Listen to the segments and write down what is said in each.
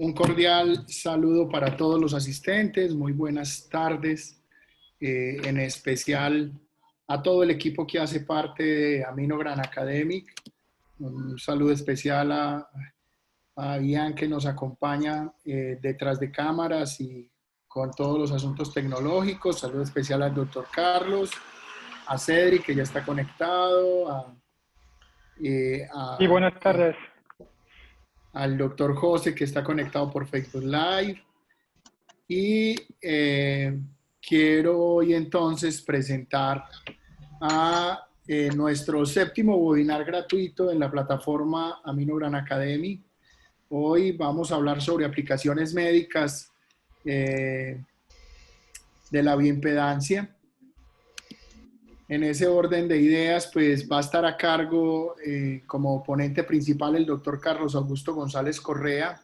Un cordial saludo para todos los asistentes, muy buenas tardes, en especial a todo el equipo que hace parte de AminoGran Academic. Un saludo especial a Ian que nos acompaña detrás de cámaras y con todos los asuntos tecnológicos. Saludo especial al doctor Carlos, a Cedric que ya está conectado, Sí, buenas tardes. al doctor José que está conectado por Facebook Live. Y quiero hoy entonces presentar a nuestro séptimo webinar gratuito en la plataforma AminoGran Academy. Hoy vamos a hablar sobre aplicaciones médicas de la bioimpedancia. En ese orden de ideas, pues va a estar a cargo como ponente principal el doctor Carlos Augusto González Correa.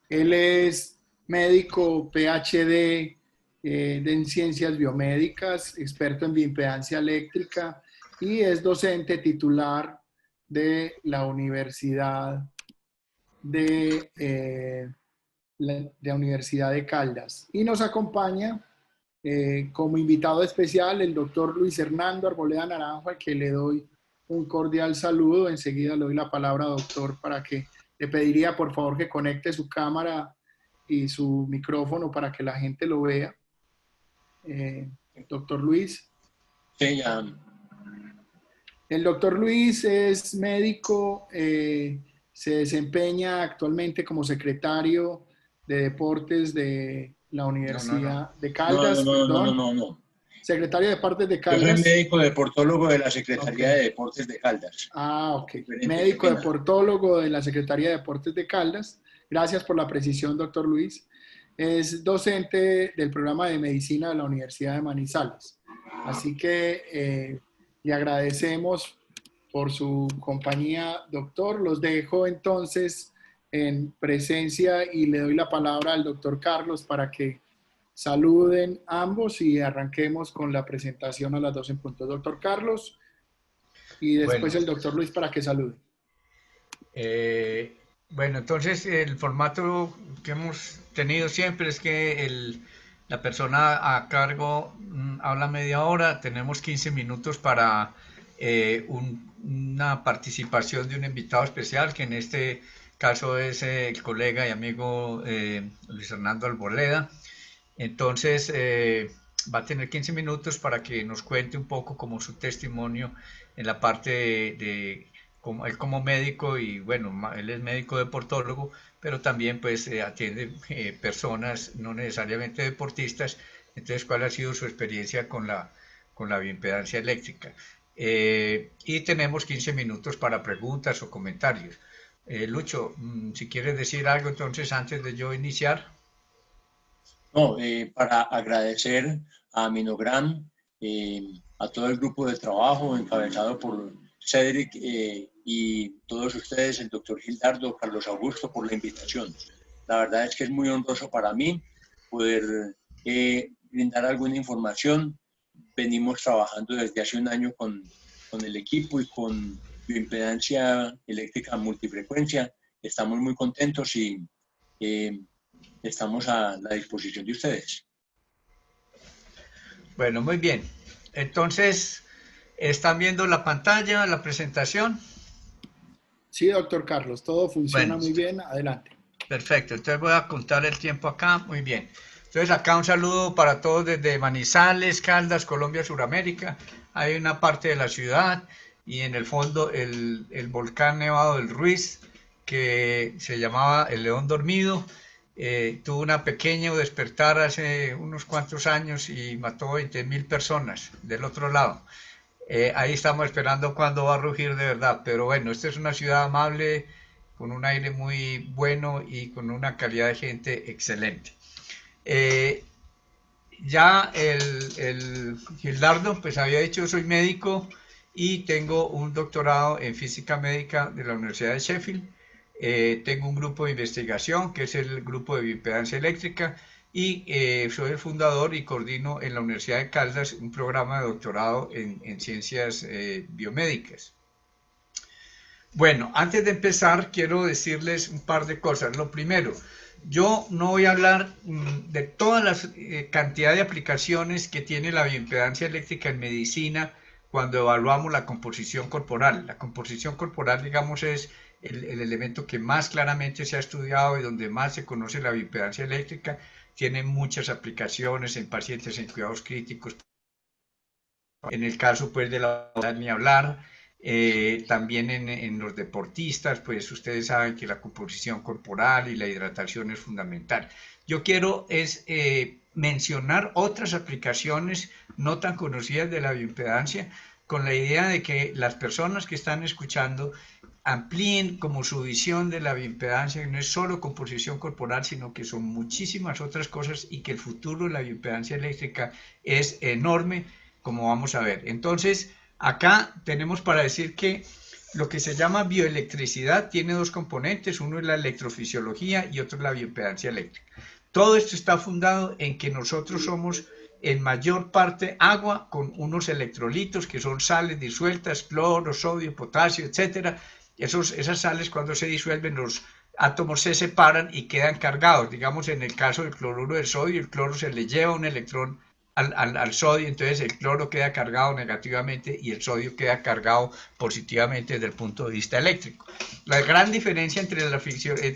Él es médico PhD en ciencias biomédicas, experto en bioimpedancia eléctrica y es docente titular de la Universidad de Caldas. Y nos acompaña como invitado especial el doctor Luis Hernando Arboleda Naranjo, al que le doy un cordial saludo. Enseguida le doy la palabra, doctor, para que le pediría por favor que conecte su cámara y su micrófono para que la gente lo vea. Doctor Luis. Sí, ya. El doctor Luis es médico, se desempeña actualmente como secretario de deportes de la Universidad de Caldas. No. Secretario de Deportes de Yo Caldas. soy médico deportólogo de la Secretaría de Deportes de Caldas. Ah, ok. Diferente, Médico deportólogo de la Secretaría de Deportes de Caldas. Gracias por la precisión, doctor Luis. Es docente del programa de medicina de la Universidad de Manizales. Así que le agradecemos por su compañía, doctor. Los dejo entonces en presencia y le doy la palabra al doctor Carlos para que saluden ambos y arranquemos con la presentación a las 2 en punto. Doctor Carlos, y después el doctor Luis para que salude. Bueno, entonces el formato que hemos tenido siempre es que la persona a cargo habla media hora, tenemos 15 minutos para una participación de un invitado especial, que en este caso es el colega y amigo Luis Hernando Arboleda. Entonces va a tener 15 minutos para que nos cuente un poco como su testimonio en la parte de como, él como médico, y bueno, él es médico deportólogo, pero también pues atiende personas no necesariamente deportistas. Entonces, ¿cuál ha sido su experiencia con la bioimpedancia eléctrica? Y tenemos 15 minutos para preguntas o comentarios. Lucho, si quieres decir algo entonces antes de yo iniciar. No, para agradecer a AminoGran, a todo el grupo de trabajo encabezado por Cedric y todos ustedes, el doctor Gildardo, Carlos Augusto, por la invitación. La verdad es que es muy honroso para mí poder brindar alguna información. Venimos trabajando desde hace un año con el equipo y con bioimpedancia eléctrica multifrecuencia. Estamos muy contentos y estamos a la disposición de ustedes. Bueno, muy bien. Entonces, ¿están viendo la pantalla, la presentación? Sí, doctor Carlos, todo funciona Bueno, muy bien. Adelante. Perfecto, entonces voy a contar el tiempo acá. Muy bien. Entonces acá un saludo para todos desde Manizales, Caldas, Colombia, Suramérica. Hay una parte de la ciudad y en el fondo el volcán Nevado del Ruiz, que se llamaba el León Dormido. Tuvo una pequeño despertar hace unos cuantos años y mató 20.000 personas del otro lado. Ahí estamos esperando cuándo va a rugir de verdad, pero bueno, esta es una ciudad amable, con un aire muy bueno y con una calidad de gente excelente. Ya el Gildardo pues había dicho, yo soy médico y tengo un doctorado en física médica de la Universidad de Sheffield. Tengo un grupo de investigación que es el grupo de bioimpedancia eléctrica y soy el fundador y coordino en la Universidad de Caldas un programa de doctorado en ciencias biomédicas. Bueno, antes de empezar quiero decirles un par de cosas. Lo primero, Yo no voy a hablar de todas las cantidad de aplicaciones que tiene la bioimpedancia eléctrica en medicina cuando evaluamos la composición corporal. La composición corporal, digamos, es el elemento que más claramente se ha estudiado y donde más se conoce la bioimpedancia eléctrica. Tiene muchas aplicaciones en pacientes en cuidados críticos. En el caso pues de la obesidad ni hablar, también en los deportistas, pues ustedes saben que la composición corporal y la hidratación es fundamental. Yo quiero mencionar otras aplicaciones no tan conocidas de la bioimpedancia, con la idea de que las personas que están escuchando amplíen como su visión de la bioimpedancia, que no es solo composición corporal, sino que son muchísimas otras cosas y que el futuro de la bioimpedancia eléctrica es enorme, como vamos a ver. Entonces, acá tenemos para decir que lo que se llama bioelectricidad tiene dos componentes, uno es la electrofisiología y otro es la bioimpedancia eléctrica. Todo esto está fundado en que nosotros somos en mayor parte agua con unos electrolitos que son sales disueltas, cloro, sodio, potasio, etcétera. Esas sales cuando se disuelven los átomos se separan y quedan cargados. Digamos en el caso del cloruro de sodio, el cloro se le lleva un electrón al sodio, entonces el cloro queda cargado negativamente y el sodio queda cargado positivamente desde el punto de vista eléctrico. La gran diferencia entre la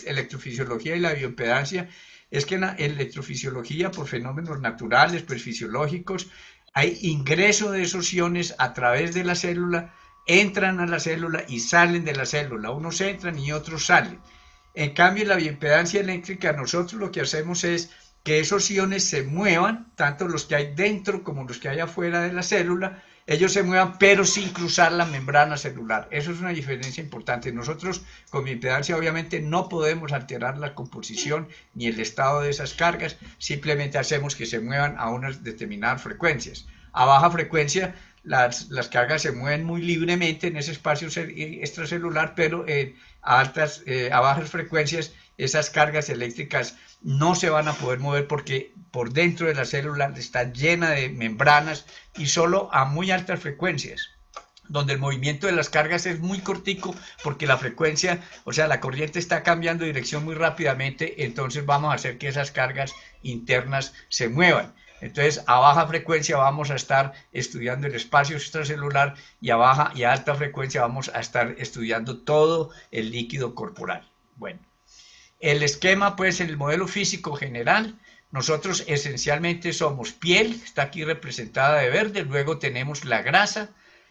electrofisiología y la bioimpedancia es que en la electrofisiología, por fenómenos naturales, pues fisiológicos, hay ingreso de esos iones a través de la célula, entran a la célula y salen de la célula, unos entran y otros salen. En cambio, en la bioimpedancia eléctrica, nosotros lo que hacemos es que esos iones se muevan, tanto los que hay dentro como los que hay afuera de la célula, ellos se muevan pero sin cruzar la membrana celular. Eso es una diferencia importante. Nosotros con bioimpedancia obviamente no podemos alterar la composición ni el estado de esas cargas, simplemente hacemos que se muevan a unas determinadas frecuencias. A baja frecuencia las cargas se mueven muy libremente en ese espacio extracelular, pero a bajas frecuencias esas cargas eléctricas no se van a poder mover porque por dentro de la célula está llena de membranas y solo a muy altas frecuencias, donde el movimiento de las cargas es muy cortico porque la frecuencia, o sea, la corriente está cambiando de dirección muy rápidamente, entonces vamos a hacer que esas cargas internas se muevan. Entonces, a baja frecuencia vamos a estar estudiando el espacio extracelular y a baja y a alta frecuencia vamos a estar estudiando todo el líquido corporal. Bueno. El esquema, pues, en el modelo físico general, nosotros esencialmente somos piel, está aquí representada de verde, luego tenemos la grasa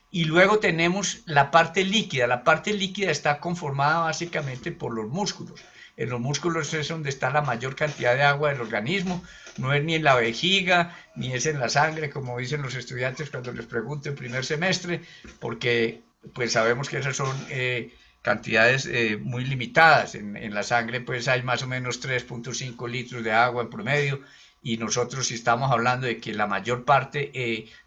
y luego tenemos la parte líquida. La parte líquida está conformada básicamente por los músculos. En los músculos es donde está la mayor cantidad de agua del organismo, no es ni en la vejiga, ni es en la sangre, como dicen los estudiantes cuando les pregunto en primer semestre, porque pues sabemos que esas son cantidades muy limitadas. En la sangre pues hay más o menos 3.5 litros de agua en promedio y nosotros si estamos hablando de que la mayor parte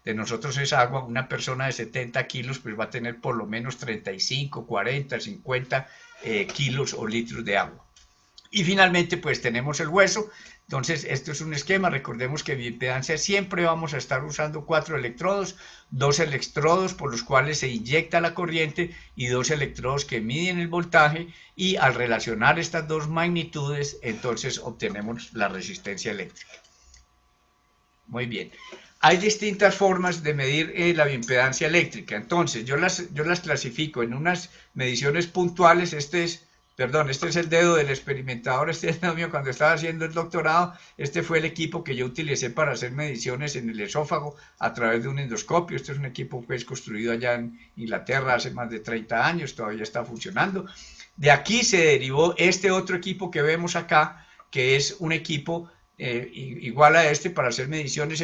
de nosotros es agua, una persona de 70 kilos pues va a tener por lo menos 35, 40, 50 kilos o litros de agua. Y finalmente pues tenemos el hueso. Entonces esto es un esquema, recordemos que en bioimpedancia siempre vamos a estar usando 4 electrodos, 2 electrodos por los cuales se inyecta la corriente y 2 electrodos que miden el voltaje y al relacionar estas dos magnitudes entonces obtenemos la resistencia eléctrica. Muy bien. Hay distintas formas de medir la bioimpedancia eléctrica, entonces yo las clasifico en unas mediciones puntuales. Este es el dedo del experimentador, este es el mío cuando estaba haciendo el doctorado. Este fue el equipo que yo utilicé para hacer mediciones en el esófago a través de un endoscopio. Este es un equipo que es construido allá en Inglaterra hace más de 30 años, todavía está funcionando. De aquí se derivó este otro equipo que vemos acá, que es un equipo igual a este para hacer mediciones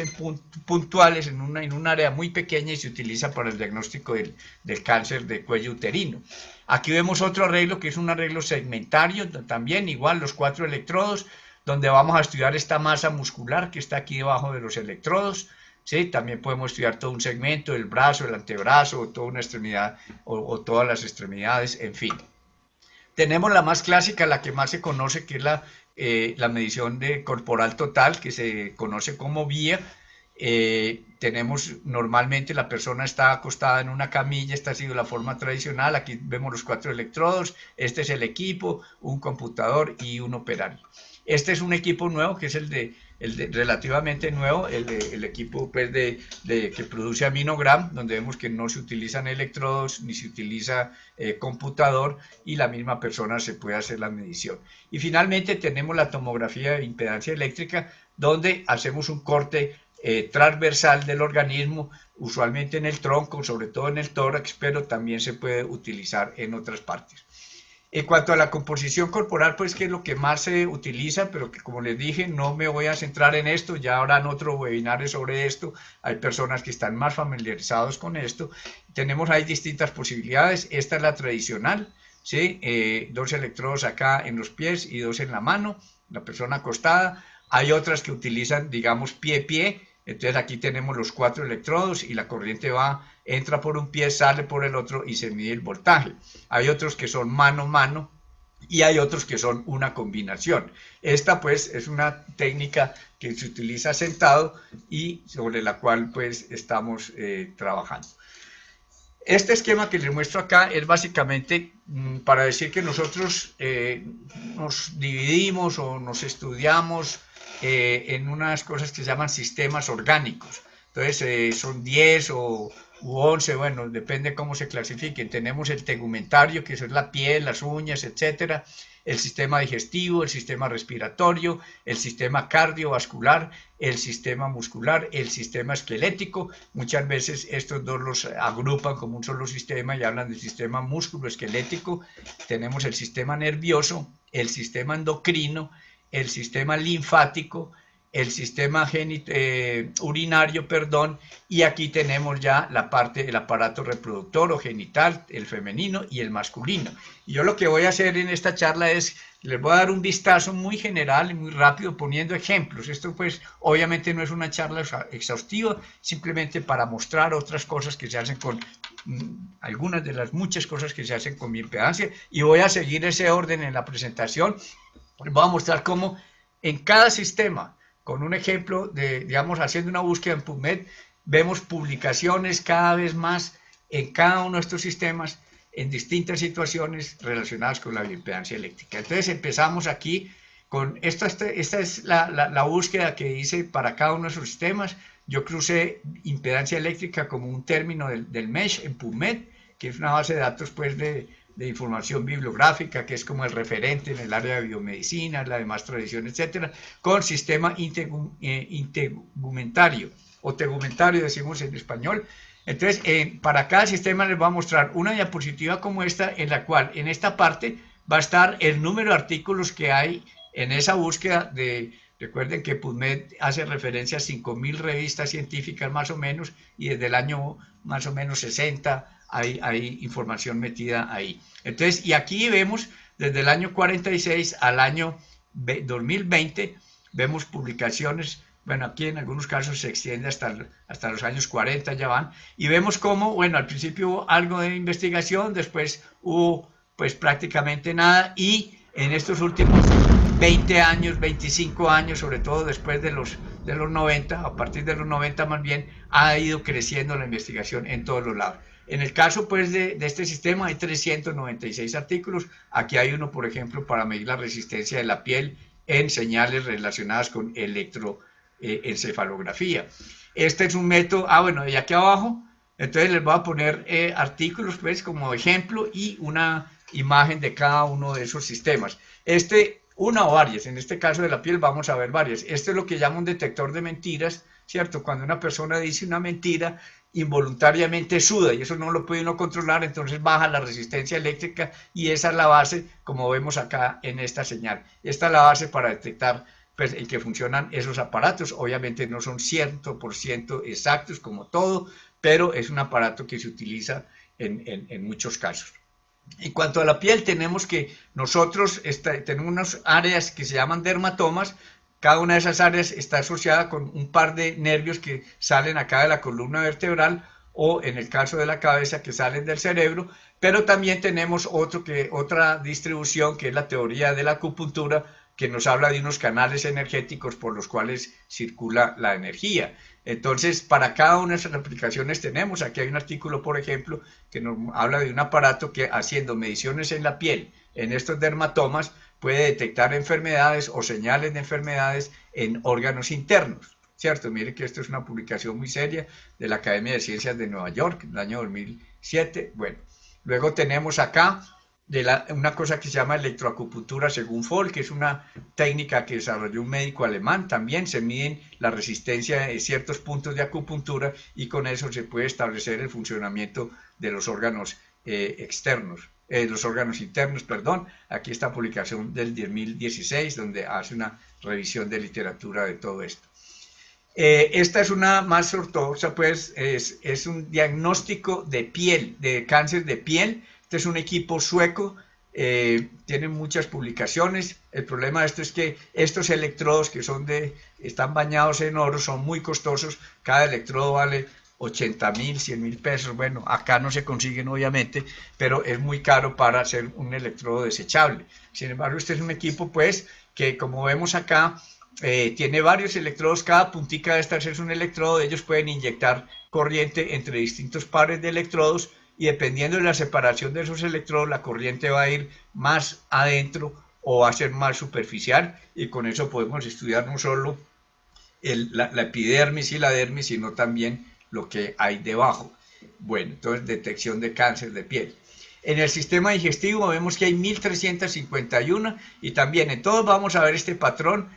puntuales en un área muy pequeña y se utiliza para el diagnóstico del cáncer de cuello uterino. Aquí vemos otro arreglo que es un arreglo segmentario, también igual los 4 electrodos, donde vamos a estudiar esta masa muscular que está aquí debajo de los electrodos. ¿Sí? También podemos estudiar todo un segmento, el brazo, el antebrazo, o toda una extremidad o todas las extremidades, en fin. Tenemos la más clásica, la que más se conoce, que es la medición de corporal total, que se conoce como VIA. Tenemos normalmente la persona está acostada en una camilla, esta ha sido la forma tradicional, aquí vemos los 4 electrodos, este es el equipo, un computador y un operario. Este es un equipo nuevo, que es relativamente nuevo, el equipo pues, que produce Aminogram, donde vemos que no se utilizan electrodos ni se utiliza computador, y la misma persona se puede hacer la medición. Y finalmente tenemos la tomografía de impedancia eléctrica, donde hacemos un corte transversal del organismo, usualmente en el tronco, sobre todo en el tórax, pero también se puede utilizar en otras partes. En cuanto a la composición corporal, pues que es lo que más se utiliza, pero que como les dije, no me voy a centrar en esto, ya habrán otros webinarios sobre esto, hay personas que están más familiarizados con esto. Tenemos ahí distintas posibilidades, esta es la tradicional, ¿sí? 2 electrodos acá en los pies y 2 en la mano, la persona acostada. Hay otras que utilizan, digamos, pie-pie, entonces aquí tenemos los 4 electrodos y la corriente entra por un pie, sale por el otro y se mide el voltaje. Hay otros que son mano-mano y hay otros que son una combinación. Esta pues es una técnica que se utiliza sentado y sobre la cual pues estamos trabajando. Este esquema que les muestro acá es básicamente para decir que nosotros nos dividimos o nos estudiamos en unas cosas que se llaman sistemas orgánicos. Entonces son 10 u 11, bueno, depende cómo se clasifiquen. Tenemos el tegumentario, que es la piel, las uñas, etcétera, el sistema digestivo, el sistema respiratorio, el sistema cardiovascular, el sistema muscular, el sistema esquelético. Muchas veces estos dos los agrupan como un solo sistema y hablan del sistema músculo-esquelético. Tenemos el sistema nervioso, el sistema endocrino, el sistema linfático, el sistema urinario, y aquí tenemos ya la parte del aparato reproductor o genital, el femenino y el masculino. Y yo lo que voy a hacer en esta charla es, les voy a dar un vistazo muy general y muy rápido poniendo ejemplos. Esto pues obviamente no es una charla exhaustiva, simplemente para mostrar otras cosas que se hacen con, algunas de las muchas cosas que se hacen con bioimpedancia, y voy a seguir ese orden en la presentación. Les voy a mostrar cómo en cada sistema, con un ejemplo de, digamos, haciendo una búsqueda en PubMed, vemos publicaciones cada vez más en cada uno de estos sistemas en distintas situaciones relacionadas con la bioimpedancia eléctrica. Entonces empezamos aquí con, esta es la búsqueda que hice para cada uno de esos sistemas. Yo crucé impedancia eléctrica como un término del MESH en PubMed, que es una base de datos pues de información bibliográfica, que es como el referente en el área de biomedicina, la de más tradición, etcétera, con sistema integumentario, o tegumentario decimos en español. Entonces, para cada sistema les voy a mostrar una diapositiva como esta, en la cual en esta parte va a estar el número de artículos que hay en esa búsqueda recuerden que PubMed hace referencia a 5.000 revistas científicas más o menos, y desde el año más o menos 60 hay información metida ahí. Entonces, y aquí vemos desde el año 46 al año 2020, vemos publicaciones, bueno, aquí en algunos casos se extiende hasta los años 40 ya van, y vemos cómo, bueno, al principio hubo algo de investigación, después hubo pues prácticamente nada, y en estos últimos 20 años, 25 años, sobre todo después de los 90, a partir de los 90 más bien, ha ido creciendo la investigación en todos los lados. En el caso pues de este sistema hay 396 artículos. Aquí hay uno, por ejemplo, para medir la resistencia de la piel en señales relacionadas con electroencefalografía. Este es un método, bueno, y aquí abajo, entonces les voy a poner artículos pues como ejemplo y una imagen de cada uno de esos sistemas. Una o varias, en este caso de la piel vamos a ver varias. Este es lo que llama un detector de mentiras, ¿cierto? Cuando una persona dice una mentira, involuntariamente suda, y eso no lo puede uno controlar, entonces baja la resistencia eléctrica, y esa es la base, como vemos acá en esta señal. Esta es la base para detectar pues, en que funcionan esos aparatos. Obviamente no son 100% exactos como todo, pero es un aparato que se utiliza en muchos casos. En cuanto a la piel, tenemos que nosotros tenemos unas áreas que se llaman dermatomas. Cada una de esas áreas está asociada con un par de nervios que salen acá de la columna vertebral, o en el caso de la cabeza que salen del cerebro, pero también tenemos otra distribución, que es la teoría de la acupuntura, que nos habla de unos canales energéticos por los cuales circula la energía. Entonces, para cada una de esas aplicaciones tenemos, aquí hay un artículo, por ejemplo, que nos habla de un aparato que, haciendo mediciones en la piel, en estos dermatomas, puede detectar enfermedades o señales de enfermedades en órganos internos, ¿cierto? Mire que esto es una publicación muy seria de la Academia de Ciencias de Nueva York, en el año 2007. Bueno, luego tenemos acá una cosa que se llama electroacupuntura según Folk, que es una técnica que desarrolló un médico alemán. También se miden la resistencia de ciertos puntos de acupuntura y con eso se puede establecer el funcionamiento de los órganos externos. Los órganos internos, perdón. Aquí está publicación del 2016, donde hace una revisión de literatura de todo esto. Esta es una más ortodoxa, pues es un diagnóstico de piel, de cáncer de piel. Este es un equipo sueco, tiene muchas publicaciones. El problema de esto es que estos electrodos que están bañados en oro son muy costosos. Cada electrodo vale 80.000, 100.000 pesos. Bueno, acá no se consiguen obviamente, pero es muy caro para hacer un electrodo desechable. Sin embargo, este es un equipo pues que, como vemos acá, tiene varios electrodos. Cada puntica de estas es un electrodo. Ellos pueden inyectar corriente entre distintos pares de electrodos y dependiendo de la separación de esos electrodos, la corriente va a ir más adentro o va a ser más superficial, y con eso podemos estudiar no solo la epidermis y la dermis, sino también lo que hay debajo. Bueno, entonces detección de cáncer de piel. En el sistema digestivo vemos que hay 1351 y también en todos vamos a ver este patrón.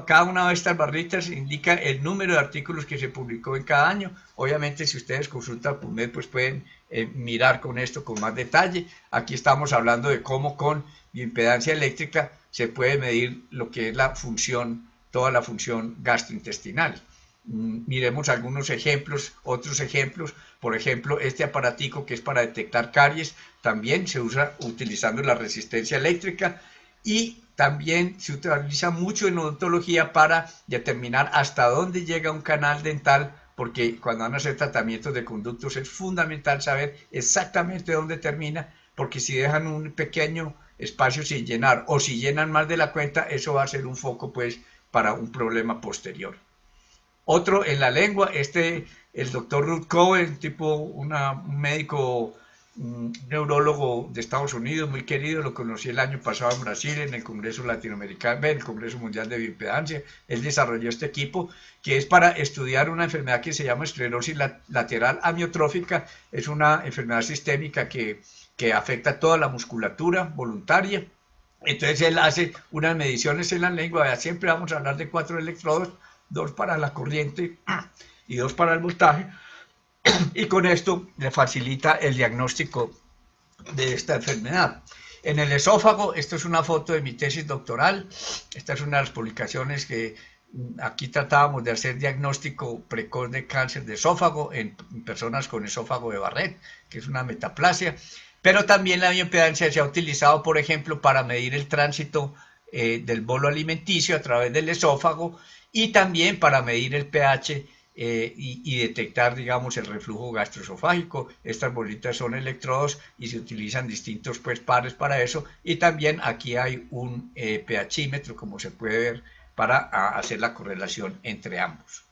Cada una de estas barritas indica el número de artículos que se publicó en cada año. Obviamente, si ustedes consultan PubMed, pues pueden mirar con esto con más detalle. Aquí estamos hablando de cómo con bioimpedancia eléctrica se puede medir lo que es la función, toda la función gastrointestinal. Miremos algunos ejemplos, otros ejemplos. Por ejemplo, este aparatico que es para detectar caries también se usa utilizando la resistencia eléctrica, y también se utiliza mucho en odontología para determinar hasta dónde llega un canal dental, porque cuando van a hacer tratamientos de conductos es fundamental saber exactamente dónde termina, porque si dejan un pequeño espacio sin llenar o si llenan más de la cuenta, eso va a ser un foco pues para un problema posterior. Otro en la lengua, el doctor Ruth Cohen, un médico, un neurólogo de Estados Unidos, muy querido. Lo conocí el año pasado en Brasil, en el Congreso Latinoamericano, en el Congreso Mundial de Bioimpedancia. Él desarrolló este equipo que es para estudiar una enfermedad que se llama esclerosis lateral amiotrófica. Es una enfermedad sistémica que afecta toda la musculatura voluntaria. Entonces él hace unas mediciones en la lengua. Siempre vamos a hablar de 4 electrodos, 2 para la corriente y 2 para el voltaje, y con esto le facilita el diagnóstico de esta enfermedad. En el esófago, esto es una foto de mi tesis doctoral. Esta es una de las publicaciones que aquí tratábamos de hacer diagnóstico precoz de cáncer de esófago en personas con esófago de Barrett, que es una metaplasia. Pero también la bioimpedancia se ha utilizado, por ejemplo, para medir el tránsito del bolo alimenticio a través del esófago, y también para medir el pH y detectar, digamos, el reflujo gastroesofágico. Estas bolitas son electrodos y se utilizan distintos pues, pares para eso, y también aquí hay un pHímetro, como se puede ver, para hacer la correlación entre ambos.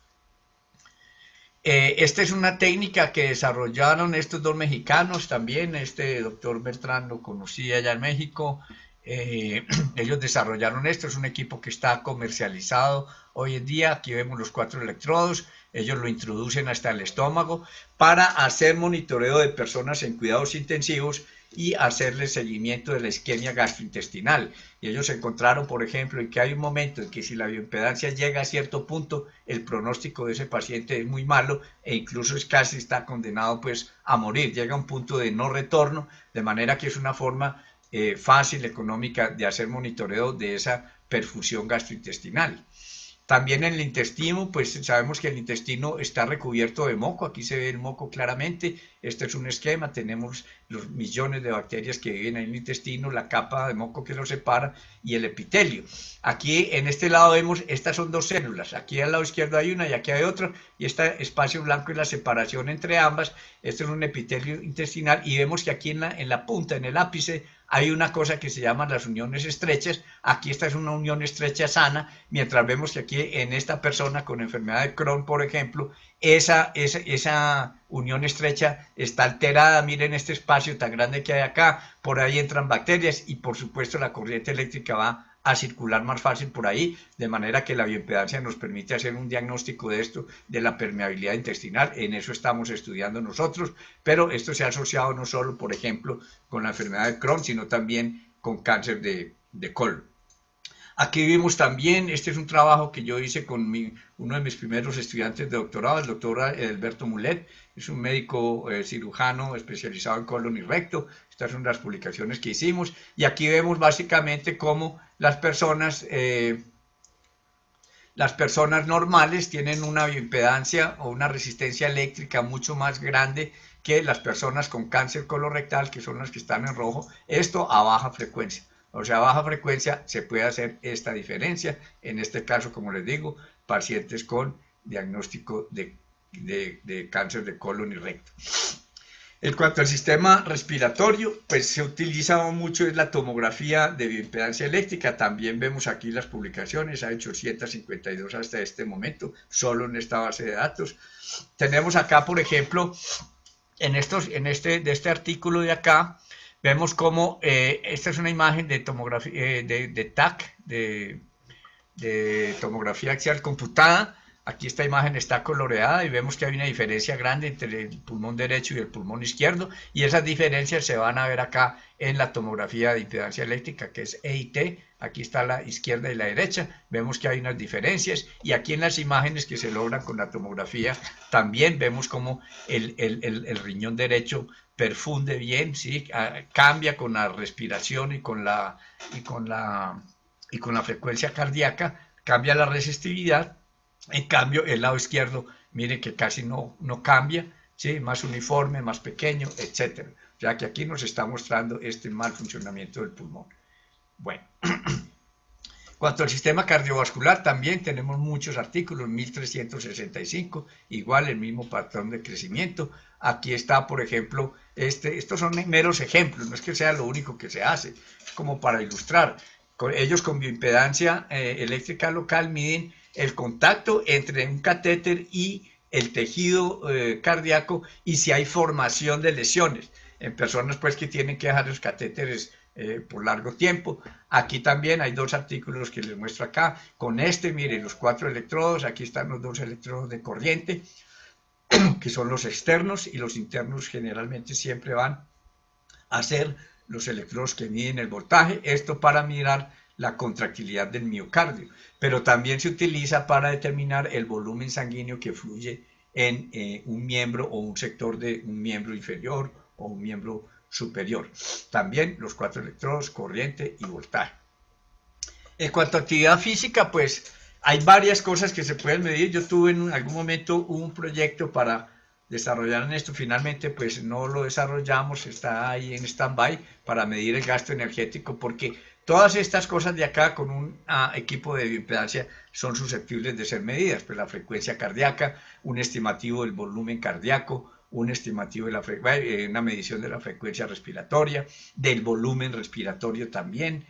Esta es una técnica que desarrollaron estos 2 mexicanos también. Este doctor Bertrand lo conocí allá en México. Ellos desarrollaron esto, es un equipo que está comercializado hoy en día. Aquí vemos los 4 electrodos. Ellos lo introducen hasta el estómago para hacer monitoreo de personas en cuidados intensivos y hacerle seguimiento de la isquemia gastrointestinal. Y ellos encontraron, por ejemplo, en que hay un momento en que si la bioimpedancia llega a cierto punto, el pronóstico de ese paciente es muy malo e incluso casi está condenado pues a morir. Llega a un punto de no retorno, de manera que es una forma fácil, económica de hacer monitoreo de esa perfusión gastrointestinal. También en el intestino, pues sabemos que el intestino está recubierto de moco. Aquí se ve el moco claramente. Este es un esquema. Tenemos los millones de bacterias que viven en el intestino, la capa de moco que lo separa y el epitelio. Aquí en este lado vemos, estas son 2 células. Aquí al lado izquierdo hay una y aquí hay otra. Y este espacio blanco es la separación entre ambas. Este es un epitelio intestinal y vemos que aquí en la punta, en el ápice, hay una cosa que se llaman las uniones estrechas. Aquí esta es una unión estrecha sana, mientras vemos que aquí en esta persona con enfermedad de Crohn, por ejemplo, esa unión estrecha está alterada, miren este espacio tan grande que hay acá, por ahí entran bacterias y por supuesto la corriente eléctrica va a circular más fácil por ahí, de manera que la bioimpedancia nos permite hacer un diagnóstico de esto, de la permeabilidad intestinal. En eso estamos estudiando nosotros, pero esto se ha asociado no solo, por ejemplo, con la enfermedad de Crohn, sino también con cáncer de colon. Aquí vimos también, este es un trabajo que yo hice con uno de mis primeros estudiantes de doctorado, el doctor Alberto Mulet, es un médico cirujano especializado en colon y recto. Estas son las publicaciones que hicimos y aquí vemos básicamente cómo las personas normales tienen una bioimpedancia o una resistencia eléctrica mucho más grande que las personas con cáncer colorectal, que son las que están en rojo, esto a baja frecuencia. O sea, a baja frecuencia se puede hacer esta diferencia. En este caso, como les digo, pacientes con diagnóstico de cáncer de colon y recto. En cuanto al sistema respiratorio, pues se utiliza mucho es la tomografía de bioimpedancia eléctrica. También vemos aquí las publicaciones, hay 852 hasta este momento, solo en esta base de datos. Tenemos acá, por ejemplo, de este artículo de acá, vemos cómo esta es una imagen de tomografía de TAC, de tomografía axial computada. Aquí esta imagen está coloreada y vemos que hay una diferencia grande entre el pulmón derecho y el pulmón izquierdo, y esas diferencias se van a ver acá en la tomografía de impedancia eléctrica, que es EIT. Aquí está la izquierda y la derecha, vemos que hay unas diferencias, y aquí en las imágenes que se logran con la tomografía también vemos como el riñón derecho perfunde bien, ¿sí? Cambia con la respiración y con la frecuencia cardíaca, cambia la resistividad. En cambio, el lado izquierdo, miren que casi no cambia, ¿sí? Más uniforme, más pequeño, etc. O sea que aquí nos está mostrando este mal funcionamiento del pulmón. Bueno, cuanto al sistema cardiovascular, también tenemos muchos artículos, 1365, igual el mismo patrón de crecimiento. Aquí está, por ejemplo, estos son meros ejemplos, no es que sea lo único que se hace, es como para ilustrar. Ellos con bioimpedancia eléctrica local miden el contacto entre un catéter y el tejido cardíaco y si hay formación de lesiones en personas pues que tienen que dejar los catéteres por largo tiempo. Aquí también hay dos artículos que les muestro acá. Con miren, los 4 electrodos, aquí están los 2 electrodos de corriente, que son los externos, y los internos generalmente siempre van a ser los electrodos que miden el voltaje, esto para mirar la contractilidad del miocardio, pero también se utiliza para determinar el volumen sanguíneo que fluye en un miembro o un sector de un miembro inferior o un miembro superior. También los 4 electrodos, corriente y voltaje. En cuanto a actividad física, pues hay varias cosas que se pueden medir. Yo tuve en algún momento un proyecto para desarrollar en esto, finalmente pues no lo desarrollamos, está ahí en stand-by para medir el gasto energético, porque todas estas cosas de acá con un equipo de bioimpedancia son susceptibles de ser medidas, pues la frecuencia cardíaca, un estimativo del volumen cardíaco, un estimativo de una medición de la frecuencia respiratoria, del volumen respiratorio también.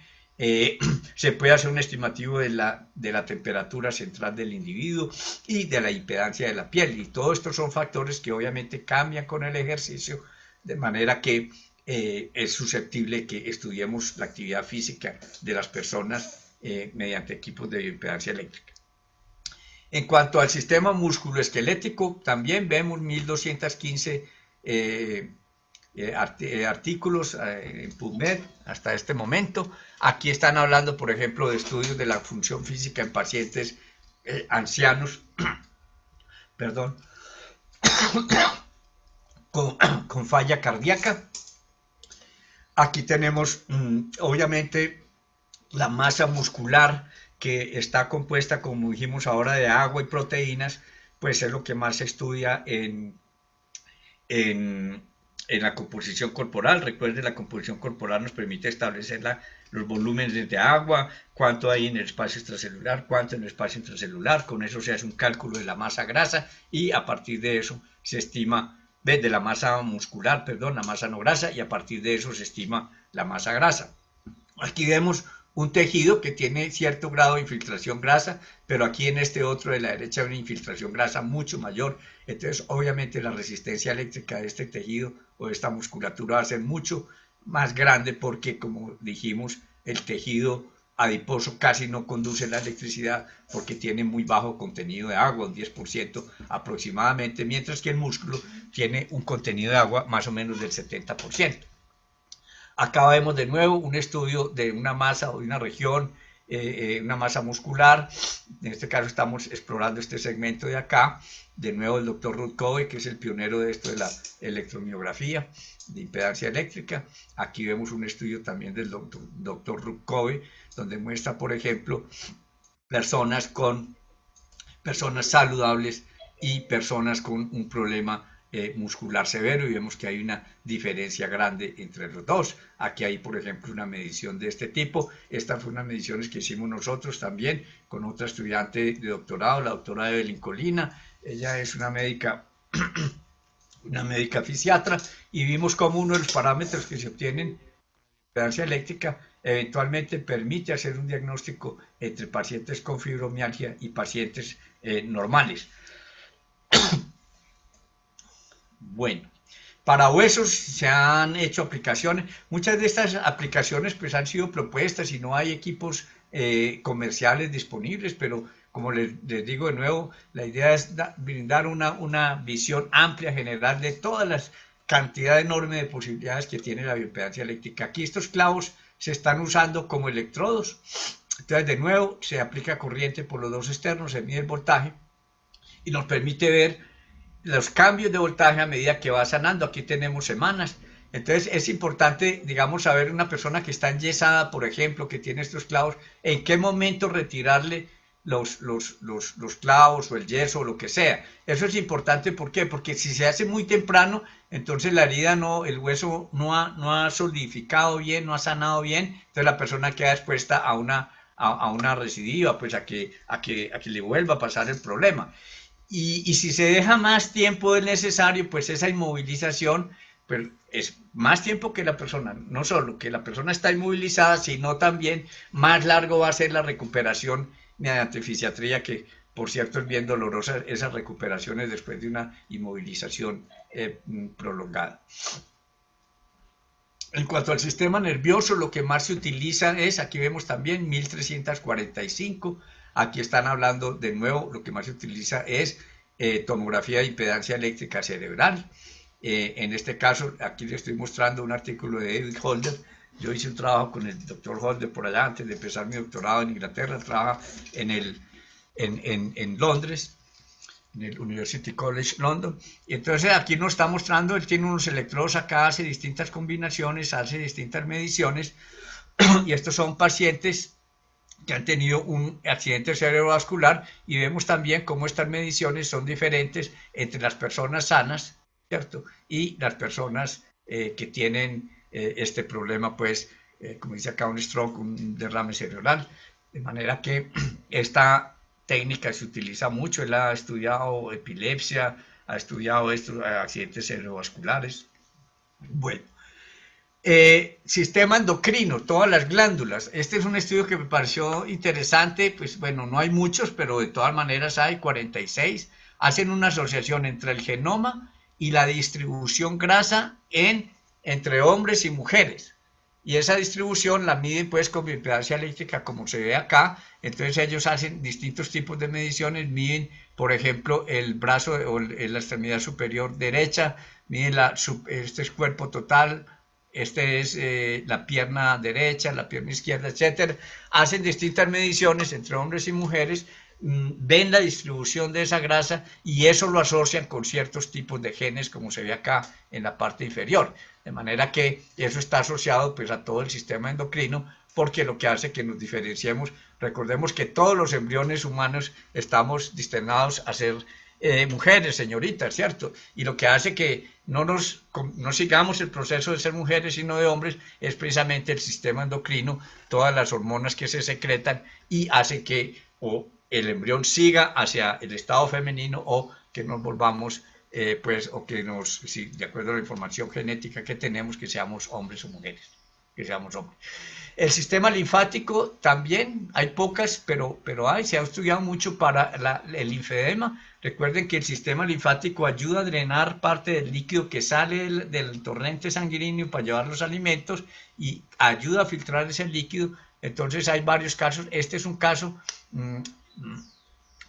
Se puede hacer un estimativo de la temperatura central del individuo y de la impedancia de la piel, y todo esto son factores que obviamente cambian con el ejercicio, de manera que es susceptible que estudiemos la actividad física de las personas mediante equipos de bioimpedancia eléctrica. En cuanto al sistema musculoesquelético, también vemos 1215 artículos en PubMed hasta este momento. Aquí están hablando, por ejemplo, de estudios de la función física en pacientes ancianos, perdón, con falla cardíaca. Aquí tenemos, obviamente, la masa muscular, que está compuesta, como dijimos ahora, de agua y proteínas, pues es lo que más se estudia en la composición corporal. Recuerden, la composición corporal nos permite establecer los volúmenes de agua, cuánto hay en el espacio extracelular, cuánto en el espacio intracelular. Con eso se hace un cálculo de la masa grasa y a partir de eso se estima, de la masa muscular, perdón, la masa no grasa, y a partir de eso se estima la masa grasa. Aquí vemos un tejido que tiene cierto grado de infiltración grasa, pero aquí en este otro de la derecha hay una infiltración grasa mucho mayor. Entonces, obviamente, la resistencia eléctrica de este tejido o de esta musculatura va a ser mucho más grande porque, como dijimos, el tejido adiposo casi no conduce la electricidad porque tiene muy bajo contenido de agua, un 10% aproximadamente, mientras que el músculo tiene un contenido de agua más o menos del 70%. Acá vemos de nuevo un estudio de una masa o de una región, una masa muscular. En este caso estamos explorando este segmento de acá. De nuevo el doctor Ruth Covey, que es el pionero de esto de la electromiografía de impedancia eléctrica. Aquí vemos un estudio también del doctor Ruth Covey, donde muestra, por ejemplo, personas saludables y personas con un problema muscular severo, y vemos que hay una diferencia grande entre los dos. Aquí hay, por ejemplo, una medición de este tipo. Estas fueron unas mediciones que hicimos nosotros también con otra estudiante de doctorado, la doctora Evelyn Colina. Ella es una médica fisiatra, y vimos cómo uno de los parámetros que se obtienen de impedancia eléctrica eventualmente permite hacer un diagnóstico entre pacientes con fibromialgia y pacientes normales. Bueno, para huesos se han hecho aplicaciones. Muchas de estas aplicaciones pues han sido propuestas y no hay equipos comerciales disponibles, pero como les digo de nuevo, la idea es brindar una visión amplia, general, de todas las cantidad enorme de posibilidades que tiene la bioimpedancia eléctrica. Aquí estos clavos se están usando como electrodos. Entonces, de nuevo, se aplica corriente por los dos externos, se mide el voltaje y nos permite ver los cambios de voltaje a medida que va sanando. Aquí tenemos semanas. Entonces es importante, digamos, saber una persona que está enyesada, por ejemplo, que tiene estos clavos, en qué momento retirarle los clavos o el yeso o lo que sea. Eso es importante, ¿por qué? Porque si se hace muy temprano, entonces la herida el hueso no ha solidificado bien, no ha sanado bien, entonces la persona queda expuesta a una recidiva, pues a que le vuelva a pasar el problema. Y si se deja más tiempo del necesario, pues esa inmovilización pues es más tiempo que la persona, no solo que la persona está inmovilizada, sino también más largo va a ser la recuperación mediante fisiatría, que por cierto es bien dolorosa esas recuperaciones después de una inmovilización prolongada. En cuanto al sistema nervioso, lo que más se utiliza es, aquí vemos también 1345, aquí están hablando de nuevo, lo que más se utiliza es tomografía de impedancia eléctrica cerebral. En este caso, aquí les estoy mostrando un artículo de David Holder. Yo hice un trabajo con el doctor Holder por allá antes de empezar mi doctorado en Inglaterra. Trabaja en Londres, en el University College London. Y entonces aquí nos está mostrando, él tiene unos electrodos acá, hace distintas combinaciones, hace distintas mediciones, y estos son pacientes que han tenido un accidente cerebrovascular, y vemos también cómo estas mediciones son diferentes entre las personas sanas, ¿cierto? Y las personas que tienen este problema, pues, como dice acá, un stroke, un derrame cerebral. De manera que esta técnica se utiliza mucho. Él ha estudiado epilepsia, ha estudiado estos accidentes cerebrovasculares. Bueno. Sistema endocrino, todas las glándulas. Este es un estudio que me pareció interesante. Pues bueno, no hay muchos, pero de todas maneras hay 46. Hacen una asociación entre el genoma y la distribución grasa entre hombres y mujeres. Y esa distribución la miden pues con bioimpedancia eléctrica, como se ve acá. Entonces ellos hacen distintos tipos de mediciones, miden, por ejemplo, el brazo o la extremidad superior derecha, miden este es cuerpo total, este es la pierna derecha, la pierna izquierda, etcétera. Hacen distintas mediciones entre hombres y mujeres, ven la distribución de esa grasa y eso lo asocian con ciertos tipos de genes, como se ve acá en la parte inferior. De manera que eso está asociado pues a todo el sistema endocrino, porque lo que hace que nos diferenciemos. Recordemos que todos los embriones humanos estamos destinados a ser mujeres, señoritas, ¿cierto? Y lo que hace que no sigamos el proceso de ser mujeres sino de hombres es precisamente el sistema endocrino, todas las hormonas que se secretan y hace que el embrión siga hacia el estado femenino o que nos volvamos pues, o que de acuerdo a la información genética que tenemos, que seamos hombres o mujeres. que seamos hombres. El sistema linfático también, hay pocas, pero se ha estudiado mucho para el linfedema. Recuerden que el sistema linfático ayuda a drenar parte del líquido que sale del torrente sanguíneo para llevar los alimentos y ayuda a filtrar ese líquido. Entonces hay varios casos. Este es un caso.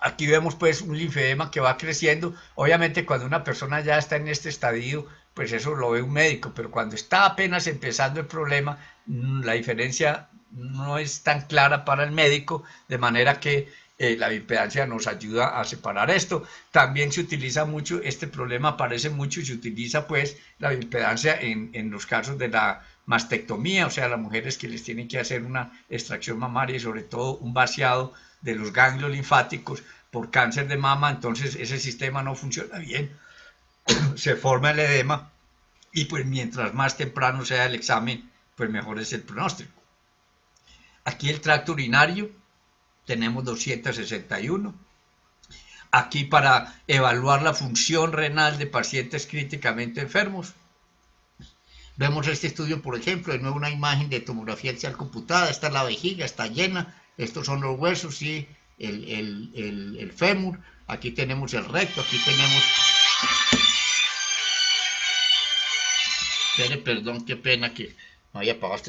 Aquí vemos pues un linfedema que va creciendo. Obviamente cuando una persona ya está en este estadio, pues eso lo ve un médico, pero cuando está apenas empezando el problema, la diferencia no es tan clara para el médico, de manera que la bioimpedancia nos ayuda a separar esto. También se utiliza mucho, este problema aparece mucho y se utiliza pues la bioimpedancia en los casos de la mastectomía, o sea, las mujeres que les tienen que hacer una extracción mamaria y sobre todo un vaciado de los ganglios linfáticos por cáncer de mama. Entonces ese sistema no funciona bien, se forma el edema y pues mientras más temprano sea el examen, pues mejor es el pronóstico. Aquí el tracto urinario, tenemos 261. Aquí para evaluar la función renal de pacientes críticamente enfermos. Vemos este estudio, por ejemplo, de nuevo una imagen de tomografía axial computada. Esta es la vejiga, está llena. Estos son los huesos y el fémur. Aquí tenemos el recto, aquí tenemos... Perdón, qué pena que no haya apagado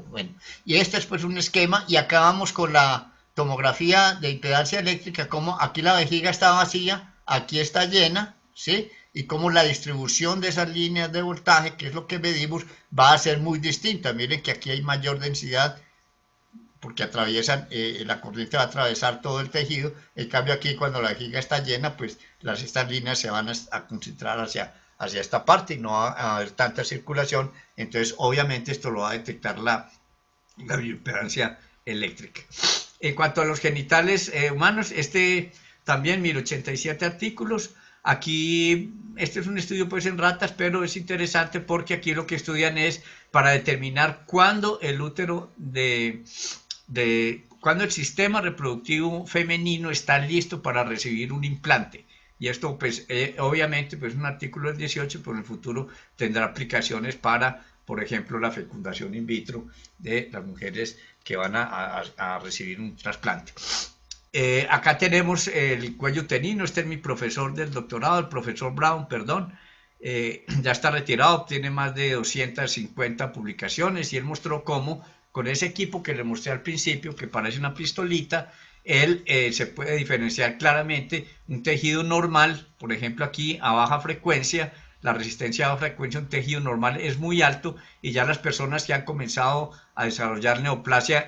bueno. Y este es pues un esquema y acabamos con la tomografía de impedancia eléctrica, como aquí la vejiga está vacía, aquí está llena, ¿sí? Y como la distribución de esas líneas de voltaje, que es lo que medimos, va a ser muy distinta. Miren que aquí hay mayor densidad, porque atraviesan, la corriente va a atravesar todo el tejido. En cambio aquí cuando la vejiga está llena, pues estas líneas se van a concentrar hacia esta parte y no va a haber tanta circulación. Entonces obviamente esto lo va a detectar la bioimpedancia eléctrica. En cuanto a los genitales humanos, también 1087 artículos. Aquí, este es un estudio pues en ratas, pero es interesante porque aquí lo que estudian es para determinar cuándo el útero cuándo el sistema reproductivo femenino está listo para recibir un implante. Y esto pues obviamente pues un artículo del 18, pero en el futuro tendrá aplicaciones para, por ejemplo, la fecundación in vitro de las mujeres que van a recibir un trasplante. Acá tenemos el cuello uterino. Este es mi profesor del doctorado, el profesor Brown, perdón. Ya está retirado, tiene más de 250 publicaciones y él mostró cómo con ese equipo que le mostré al principio, que parece una pistolita, él se puede diferenciar claramente un tejido normal, por ejemplo aquí a baja frecuencia. La resistencia a baja frecuencia de un tejido normal es muy alto y ya las personas que han comenzado a desarrollar neoplasia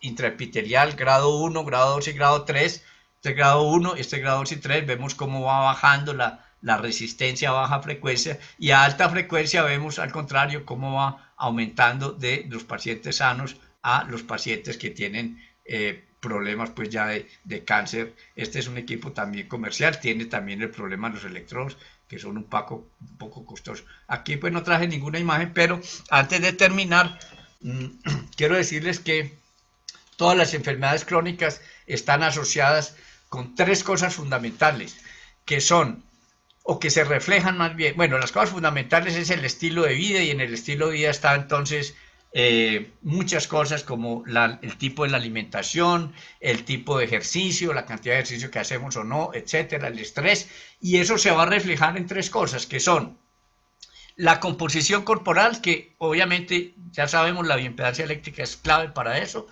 intraepitelial, grado 1, grado 2 y grado 3, este grado 1, este grado 2 y 3, vemos cómo va bajando la resistencia a baja frecuencia, y a alta frecuencia vemos al contrario cómo va aumentando de los pacientes sanos a los pacientes que tienen problemas pues ya de cáncer. Este es un equipo también comercial, tiene también el problema de los electrodos, que son un poco costosos. Aquí pues no traje ninguna imagen, pero antes de terminar, quiero decirles que todas las enfermedades crónicas están asociadas con tres cosas fundamentales, que son, o que se reflejan más bien, bueno, las cosas fundamentales es el estilo de vida, y en el estilo de vida está entonces muchas cosas como el tipo de la alimentación, el tipo de ejercicio, la cantidad de ejercicio que hacemos o no, etcétera, el estrés, y eso se va a reflejar en tres cosas, que son la composición corporal, que obviamente ya sabemos la bioimpedancia eléctrica es clave para eso,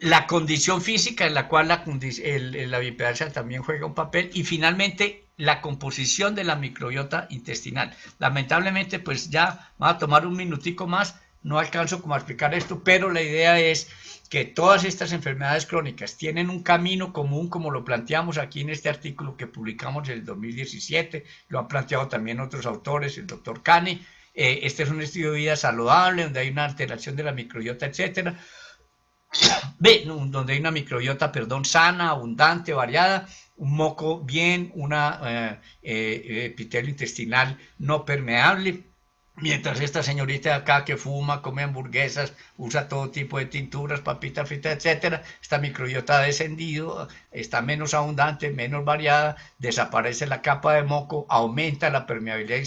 la condición física en la cual la bioimpedancia también juega un papel, y finalmente la composición de la microbiota intestinal. Lamentablemente pues ya va a tomar un minutico más, no alcanzo como a explicar esto, pero la idea es que todas estas enfermedades crónicas tienen un camino común, como lo planteamos aquí en este artículo que publicamos en el 2017, lo han planteado también otros autores, el doctor Cani. Este es un estilo de vida saludable, donde hay una alteración de la microbiota, etcétera. Donde hay una microbiota, sana, abundante, variada, un moco bien, una epitelio intestinal no permeable, mientras esta señorita de acá que fuma, come hamburguesas, usa todo tipo de tinturas, papitas fritas, etcétera, esta microbiota ha descendido, está menos abundante, menos variada, desaparece la capa de moco, aumenta la permeabilidad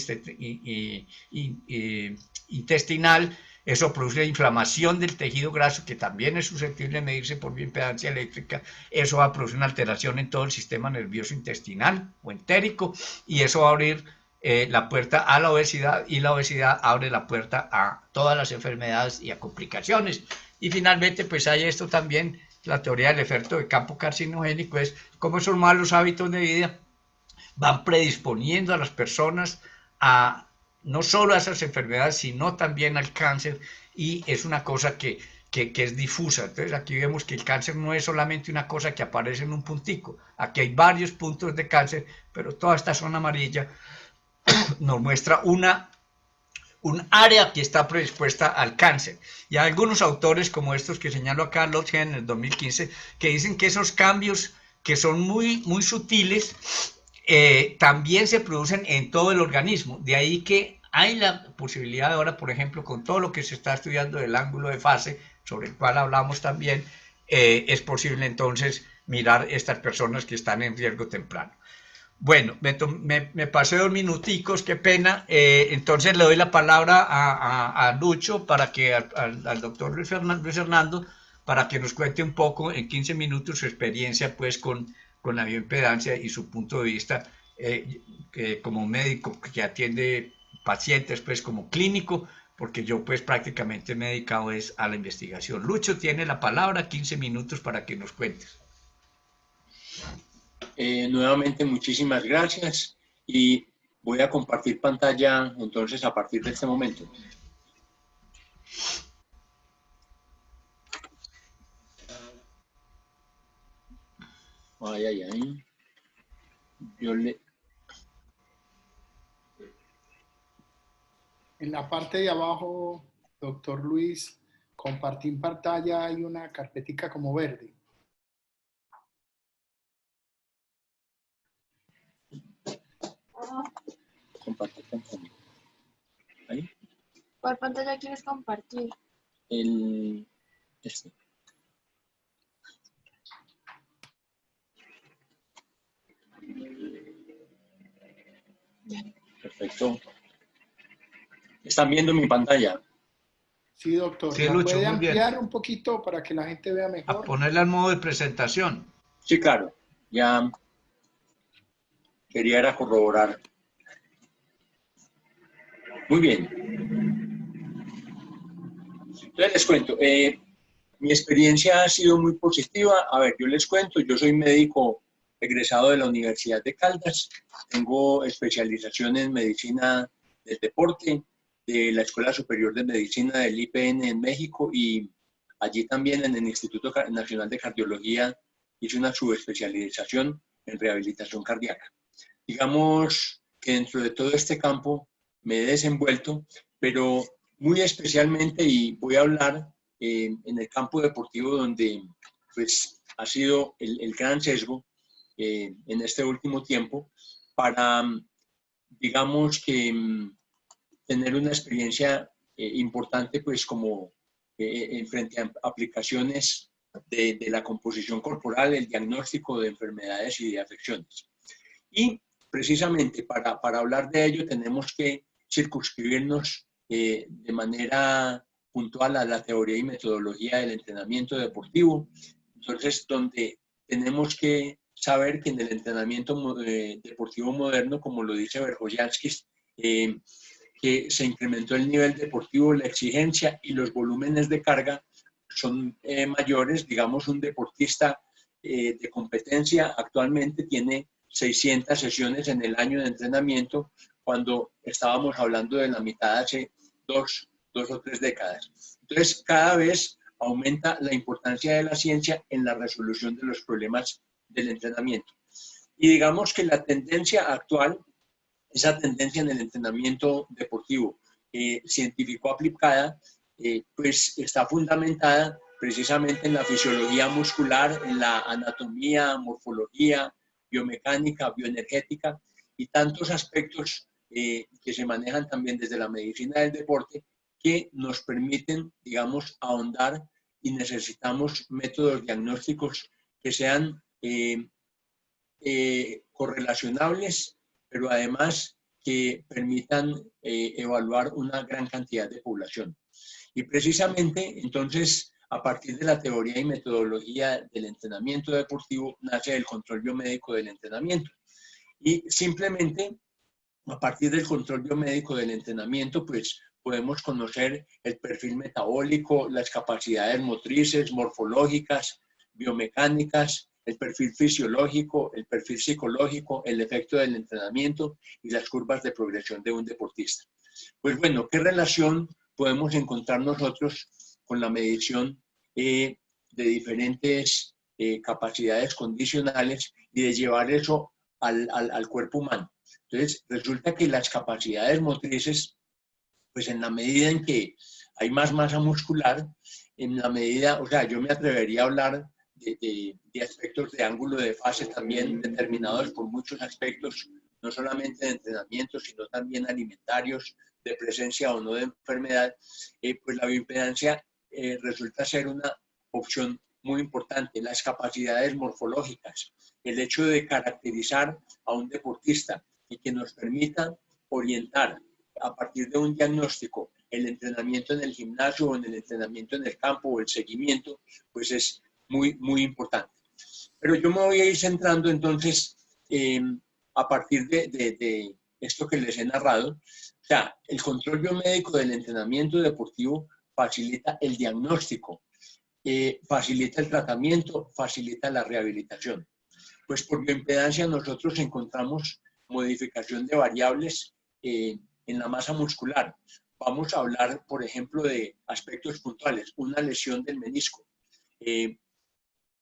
intestinal, Eso produce inflamación del tejido graso, que también es susceptible de medirse por bioimpedancia eléctrica. Eso va a producir una alteración en todo el sistema nervioso intestinal o entérico, y eso va a abrir la puerta a la obesidad, y la obesidad abre la puerta a todas las enfermedades y a complicaciones. Y finalmente, pues hay esto también, la teoría del efecto de campo carcinogénico, es cómo esos malos hábitos de vida van predisponiendo a las personas a no solo a esas enfermedades, sino también al cáncer, y es una cosa que es difusa. Entonces aquí vemos que el cáncer no es solamente una cosa que aparece en un puntico, aquí hay varios puntos de cáncer, pero toda esta zona amarilla nos muestra un área que está predispuesta al cáncer. Y hay algunos autores como estos que señalo acá, Lotgen en el 2015, que dicen que esos cambios que son muy sutiles también se producen en todo el organismo. De ahí que hay la posibilidad ahora, por ejemplo, con todo lo que se está estudiando del ángulo de fase, sobre el cual hablamos también, es posible entonces mirar estas personas que están en riesgo temprano. Bueno, me pasé 2 minuticos, qué pena. Entonces le doy la palabra a Lucho para que al doctor Luis Fernando, para que nos cuente un poco en 15 minutos su experiencia pues con la bioimpedancia y su punto de vista como médico que atiende pacientes, pues como clínico, porque yo pues prácticamente me he dedicado es a la investigación. Lucho tiene la palabra, 15 minutos para que nos cuentes. Nuevamente, muchísimas gracias y voy a compartir pantalla entonces a partir de este momento. Ay. En la parte de abajo, doctor Luis, compartir pantalla, hay una carpetica como verde. Compartir pantalla. ¿Ahí? ¿Cuál pantalla quieres compartir? Este. Perfecto. ¿Están viendo mi pantalla? Sí, doctor. Sí, ¿La Lucho, puede muy bien. ampliar un poquito para que la gente vea mejor? A ponerla en modo de presentación. Sí, claro. Ya quería era corroborar. Muy bien. Entonces les cuento. Mi experiencia ha sido muy positiva. A ver, yo les cuento. Yo soy médico egresado de la Universidad de Caldas. Tengo especialización en medicina del deporte, de la Escuela Superior de Medicina del IPN en México, y allí también en el Instituto Nacional de Cardiología hice una subespecialización en rehabilitación cardíaca. Digamos que dentro de todo este campo me he desenvuelto, pero muy especialmente, y voy a hablar en el campo deportivo, donde pues ha sido el gran sesgo en este último tiempo para, digamos que tener una experiencia importante pues como en frente a aplicaciones de la composición corporal, el diagnóstico de enfermedades y de afecciones. Y precisamente para hablar de ello tenemos que circunscribirnos de manera puntual a la teoría y metodología del entrenamiento deportivo. Entonces, donde tenemos que saber que en el entrenamiento deportivo moderno, como lo dice Verkhoyanskis, que se incrementó el nivel deportivo, la exigencia y los volúmenes de carga son mayores. Digamos, un deportista de competencia actualmente tiene 600 sesiones en el año de entrenamiento, cuando estábamos hablando de la mitad hace dos o tres décadas. Entonces, cada vez aumenta la importancia de la ciencia en la resolución de los problemas del entrenamiento. Y digamos que la tendencia actual, esa tendencia en el entrenamiento deportivo científico aplicada, pues está fundamentada precisamente en la fisiología muscular, en la anatomía, morfología, biomecánica, bioenergética y tantos aspectos que se manejan también desde la medicina del deporte, que nos permiten, digamos, ahondar, y necesitamos métodos diagnósticos que sean correlacionables, pero además que permitan evaluar una gran cantidad de población. Y precisamente, entonces, a partir de la teoría y metodología del entrenamiento deportivo, nace el control biomédico del entrenamiento. Y simplemente, a partir del control biomédico del entrenamiento, pues podemos conocer el perfil metabólico, las capacidades motrices, morfológicas, biomecánicas, el perfil fisiológico, el perfil psicológico, el efecto del entrenamiento y las curvas de progresión de un deportista. Pues bueno, ¿qué relación podemos encontrar nosotros con la medición de diferentes capacidades condicionales y de llevar eso al cuerpo humano? Entonces, resulta que las capacidades motrices, pues en la medida en que hay más masa muscular, en la medida, o sea, yo me atrevería a hablar de aspectos de ángulo de fase también determinados por muchos aspectos, no solamente de entrenamiento, sino también alimentarios, de presencia o no de enfermedad, pues la bioimpedancia resulta ser una opción muy importante. Las capacidades morfológicas, el hecho de caracterizar a un deportista y que nos permita orientar a partir de un diagnóstico el entrenamiento en el gimnasio o en el entrenamiento en el campo o el seguimiento, pues es muy, muy importante. Pero yo me voy a ir centrando entonces a partir de esto que les he narrado. O sea, el control biomédico del entrenamiento deportivo facilita el diagnóstico, facilita el tratamiento, facilita la rehabilitación. Pues por bioimpedancia nosotros encontramos modificación de variables en la masa muscular. Vamos a hablar, por ejemplo, de aspectos puntuales, una lesión del menisco.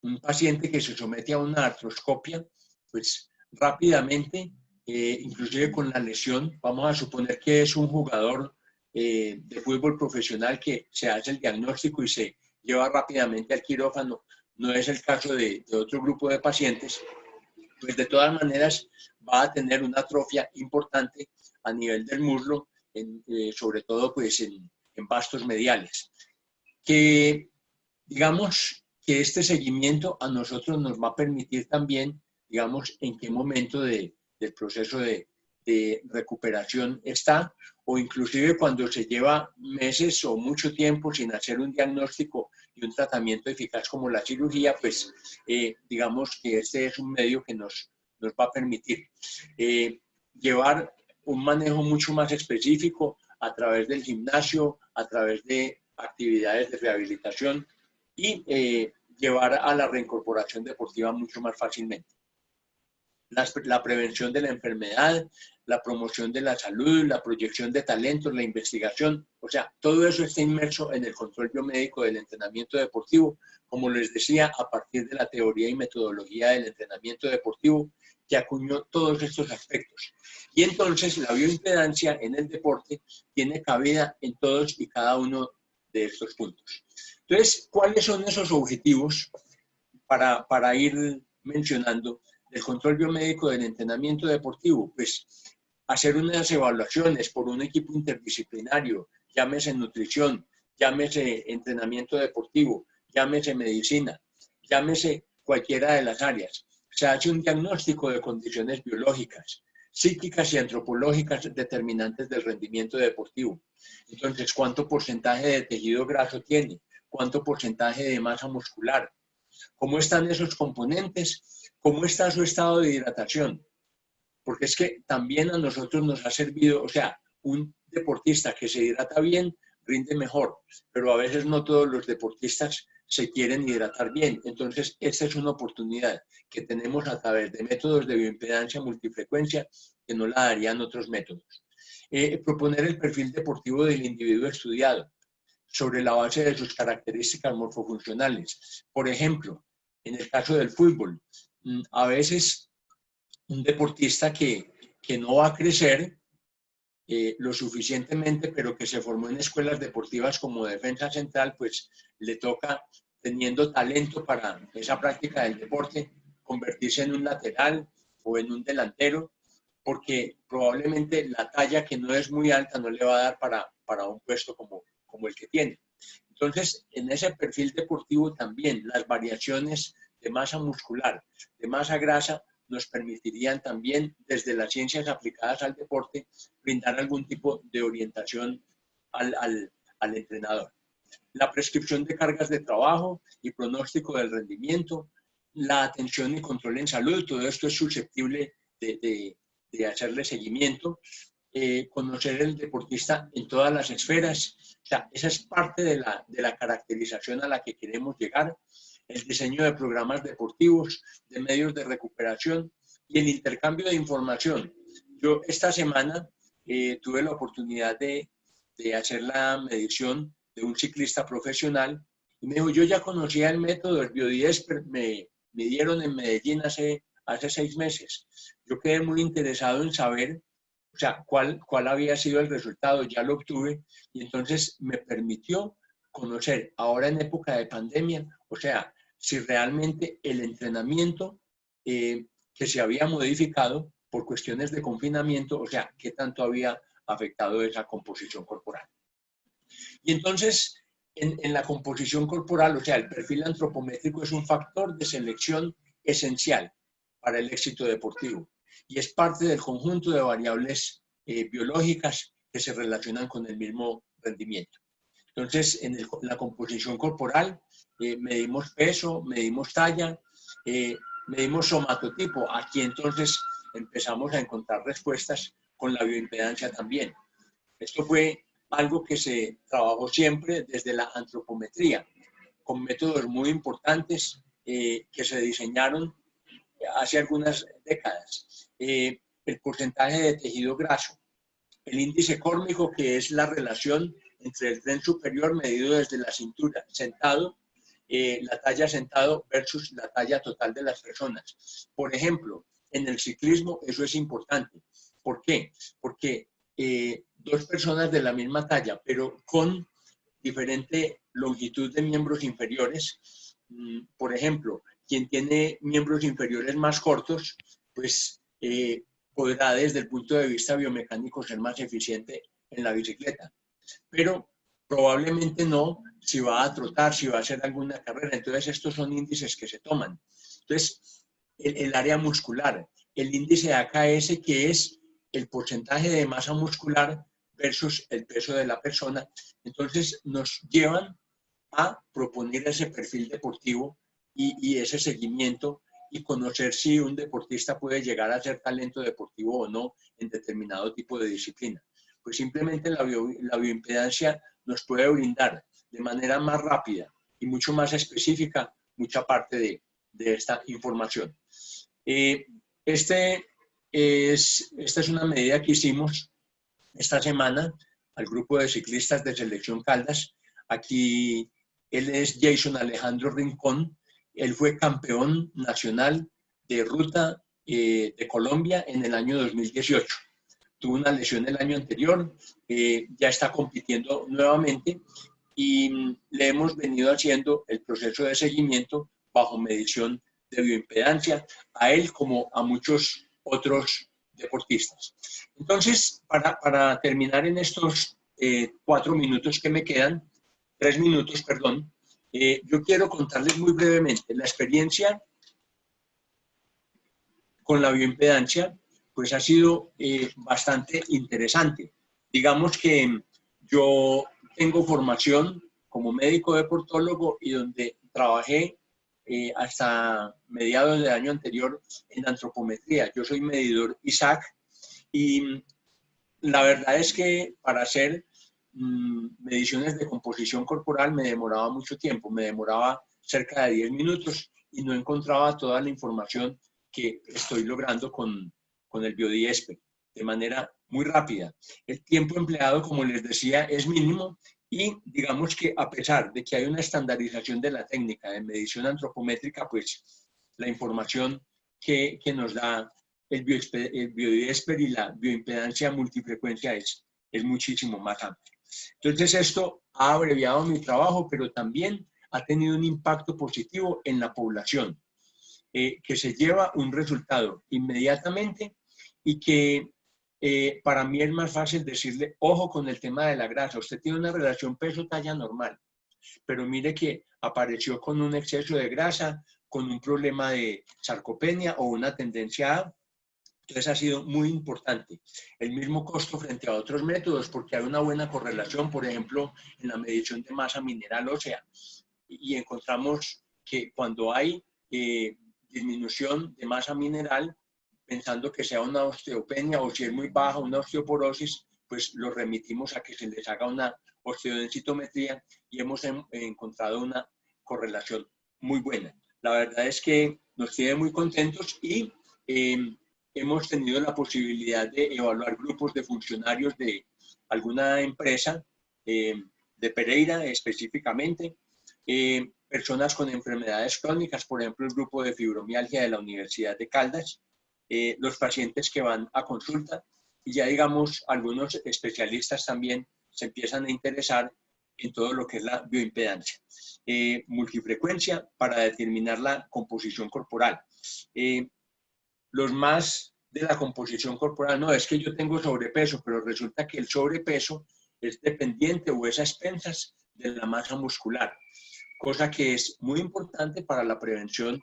Un paciente que se somete a una artroscopia, pues rápidamente, inclusive con la lesión, vamos a suponer que es un jugador de fútbol profesional que se hace el diagnóstico y se lleva rápidamente al quirófano, no es el caso de otro grupo de pacientes, pues de todas maneras va a tener una atrofia importante a nivel del muslo, sobre todo pues en vastos mediales. Que digamos que este seguimiento a nosotros nos va a permitir también, digamos, en qué momento del proceso de recuperación está, o inclusive cuando se lleva meses o mucho tiempo sin hacer un diagnóstico y un tratamiento eficaz como la cirugía, pues digamos que este es un medio que nos va a permitir llevar un manejo mucho más específico a través del gimnasio, a través de actividades de rehabilitación y llevar a la reincorporación deportiva mucho más fácilmente. La prevención de la enfermedad, la promoción de la salud, la proyección de talentos, la investigación, o sea, todo eso está inmerso en el control biomédico del entrenamiento deportivo, como les decía, a partir de la teoría y metodología del entrenamiento deportivo, que acuñó todos estos aspectos. Y entonces la bioimpedancia en el deporte tiene cabida en todos y cada uno de estos puntos. Entonces, ¿cuáles son esos objetivos para ir mencionando del control biomédico del entrenamiento deportivo? Pues hacer unas evaluaciones por un equipo interdisciplinario, llámese nutrición, llámese entrenamiento deportivo, llámese medicina, llámese cualquiera de las áreas. Se hace un diagnóstico de condiciones biológicas, psíquicas y antropológicas determinantes del rendimiento deportivo. Entonces, ¿cuánto porcentaje de tejido graso tiene? ¿Cuánto porcentaje de masa muscular? ¿Cómo están esos componentes? ¿Cómo está su estado de hidratación? Porque es que también a nosotros nos ha servido, o sea, un deportista que se hidrata bien rinde mejor, pero a veces no todos los deportistas se quieren hidratar bien. Entonces, esta es una oportunidad que tenemos a través de métodos de bioimpedancia multifrecuencia que no la darían otros métodos. Proponer el perfil deportivo del individuo estudiado sobre la base de sus características morfofuncionales. Por ejemplo, en el caso del fútbol, a veces un deportista que no va a crecer lo suficientemente, pero que se formó en escuelas deportivas como defensa central, pues le toca, teniendo talento para esa práctica del deporte, convertirse en un lateral o en un delantero, porque probablemente la talla que no es muy alta no le va a dar para un puesto como el que tiene. Entonces, en ese perfil deportivo también las variaciones de masa muscular, de masa grasa, nos permitirían también, desde las ciencias aplicadas al deporte, brindar algún tipo de orientación al entrenador. La prescripción de cargas de trabajo y pronóstico del rendimiento, la atención y control en salud, todo esto es susceptible de hacerle seguimiento. Conocer el deportista en todas las esferas, o sea, esa es parte de la caracterización a la que queremos llegar, el diseño de programas deportivos, de medios de recuperación y el intercambio de información. Yo esta semana tuve la oportunidad de hacer la medición de un ciclista profesional y me dijo, yo ya conocía el método del Biodiesper, me dieron en Medellín hace 6 meses. Yo quedé muy interesado en saber, o sea, cuál había sido el resultado, ya lo obtuve y entonces me permitió conocer ahora en época de pandemia, o sea, si realmente el entrenamiento que se había modificado por cuestiones de confinamiento, o sea, qué tanto había afectado esa composición corporal. Y entonces, en la composición corporal, o sea, el perfil antropométrico es un factor de selección esencial para el éxito deportivo y es parte del conjunto de variables biológicas que se relacionan con el mismo rendimiento. Entonces, en la composición corporal medimos peso, medimos talla, medimos somatotipo. Aquí entonces empezamos a encontrar respuestas con la bioimpedancia también. Esto fue algo que se trabajó siempre desde la antropometría, con métodos muy importantes que se diseñaron hace algunas décadas. El porcentaje de tejido graso, el índice córnico, que es la relación entre el tren superior medido desde la cintura, sentado, la talla sentado versus la talla total de las personas. Por ejemplo, en el ciclismo eso es importante. ¿Por qué? Porque 2 personas de la misma talla, pero con diferente longitud de miembros inferiores, por ejemplo, quien tiene miembros inferiores más cortos, pues podrá desde el punto de vista biomecánico ser más eficiente en la bicicleta, pero probablemente no si va a trotar, si va a hacer alguna carrera. Entonces estos son índices que se toman. Entonces el área muscular, el índice de AKS, que es el porcentaje de masa muscular versus el peso de la persona, entonces nos llevan a proponer ese perfil deportivo y ese seguimiento y conocer si un deportista puede llegar a ser talento deportivo o no en determinado tipo de disciplina. Pues simplemente la bioimpedancia nos puede brindar de manera más rápida y mucho más específica mucha parte de esta información. Esta es una medida que hicimos esta semana al grupo de ciclistas de Selección Caldas. Aquí él es Jason Alejandro Rincón. Él fue campeón nacional de ruta de Colombia en el año 2018. Tuvo una lesión el año anterior, ya está compitiendo nuevamente y le hemos venido haciendo el proceso de seguimiento bajo medición de bioimpedancia a él como a muchos otros deportistas. Entonces, para terminar en estos 4 minutos que me quedan, 3 minutos, perdón, yo quiero contarles muy brevemente la experiencia con la bioimpedancia, pues ha sido bastante interesante. Digamos que yo tengo formación como médico deportólogo y donde trabajé hasta mediados del año anterior en antropometría. Yo soy medidor ISAC y la verdad es que para hacer mediciones de composición corporal me demoraba mucho tiempo, me demoraba cerca de 10 minutos y no encontraba toda la información que estoy logrando con el Biodiesper de manera muy rápida. El tiempo empleado, como les decía, es mínimo y digamos que a pesar de que hay una estandarización de la técnica de medición antropométrica, pues la información que nos da el Biodiesper y la bioimpedancia multifrecuencia es muchísimo más amplia. Entonces esto ha abreviado mi trabajo, pero también ha tenido un impacto positivo en la población, que se lleva un resultado inmediatamente y que para mí es más fácil decirle, ojo con el tema de la grasa, usted tiene una relación peso-talla normal, pero mire que apareció con un exceso de grasa, con un problema de sarcopenia o una tendencia a. Entonces ha sido muy importante. El mismo costo frente a otros métodos, porque hay una buena correlación, por ejemplo, en la medición de masa mineral ósea. Y encontramos que cuando hay disminución de masa mineral, pensando que sea una osteopenia o si es muy baja, una osteoporosis, pues lo remitimos a que se les haga una osteodensitometría y hemos encontrado una correlación muy buena. La verdad es que nos tiene muy contentos y hemos tenido la posibilidad de evaluar grupos de funcionarios de alguna empresa, de Pereira específicamente, personas con enfermedades crónicas, por ejemplo, el grupo de fibromialgia de la Universidad de Caldas, los pacientes que van a consulta y ya digamos algunos especialistas también se empiezan a interesar en todo lo que es la bioimpedancia. Multifrecuencia para determinar la composición corporal. Los más de la composición corporal, no, es que yo tengo sobrepeso, pero resulta que el sobrepeso es dependiente o es a expensas de la masa muscular, cosa que es muy importante para la prevención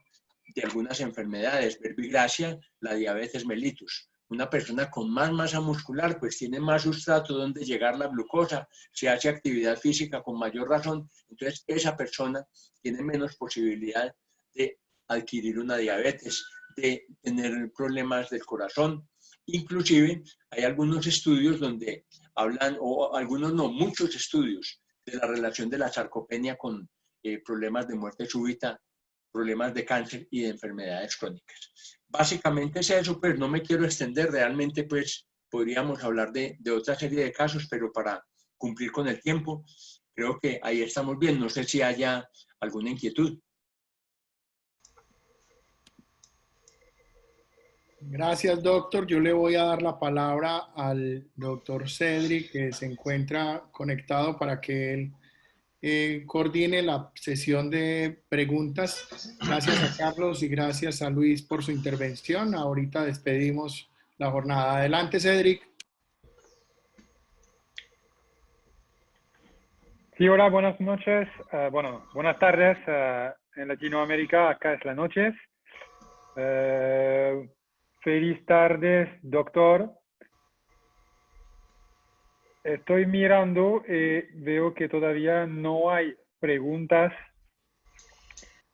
de algunas enfermedades, verbigracia, la diabetes mellitus. Una persona con más masa muscular pues tiene más sustrato donde llegar la glucosa, se hace actividad física con mayor razón, entonces esa persona tiene menos posibilidad de adquirir una diabetes, de tener problemas del corazón. Inclusive hay algunos estudios donde hablan, o algunos no, muchos estudios de la relación de la sarcopenia con problemas de muerte súbita, problemas de cáncer y de enfermedades crónicas. Básicamente es eso, pues no me quiero extender, realmente pues podríamos hablar de otra serie de casos, pero para cumplir con el tiempo, creo que ahí estamos bien. No sé si haya alguna inquietud. Gracias, doctor. Yo le voy a dar la palabra al doctor Cedric, que se encuentra conectado para que él coordine la sesión de preguntas. Gracias a Carlos y gracias a Luis por su intervención. Ahorita despedimos la jornada. Adelante, Cedric. Sí, hola, buenas noches. Buenas tardes. En Latinoamérica, acá es la noche. Feliz tardes, doctor. Estoy mirando y veo que todavía no hay preguntas,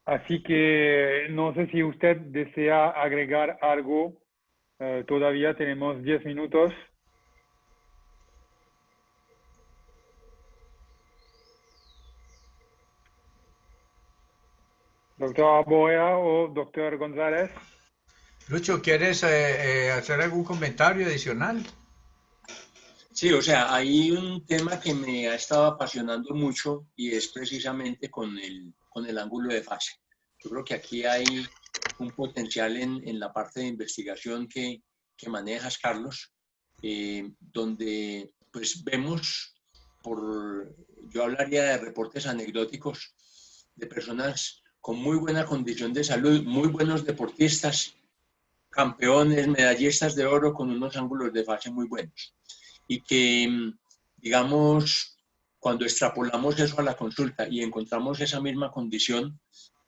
así que no sé si usted desea agregar algo. Todavía tenemos 10 minutos. Doctor Aboya o doctor González. Lucho, ¿quieres hacer algún comentario adicional? Sí, o sea, hay un tema que me ha estado apasionando mucho y es precisamente con el ángulo de fase. Yo creo que aquí hay un potencial en la parte de investigación que manejas, Carlos, donde pues vemos, yo hablaría de reportes anecdóticos de personas con muy buena condición de salud, muy buenos deportistas, campeones, medallistas de oro con unos ángulos de fase muy buenos. Y que, digamos, cuando extrapolamos eso a la consulta y encontramos esa misma condición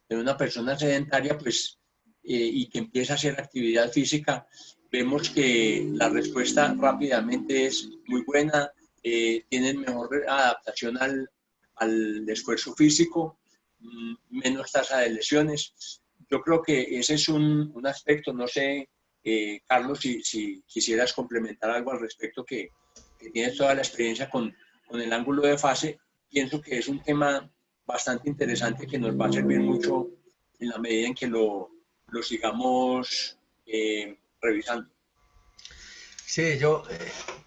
de una persona sedentaria, pues, y que empieza a hacer actividad física, vemos que la respuesta rápidamente es muy buena, tienen mejor adaptación al esfuerzo físico, menos tasa de lesiones. Yo creo que ese es un aspecto, no sé, Carlos, si quisieras complementar algo al respecto, que tienes toda la experiencia con el ángulo de fase, pienso que es un tema bastante interesante que nos va a servir mucho en la medida en que lo sigamos revisando. Sí,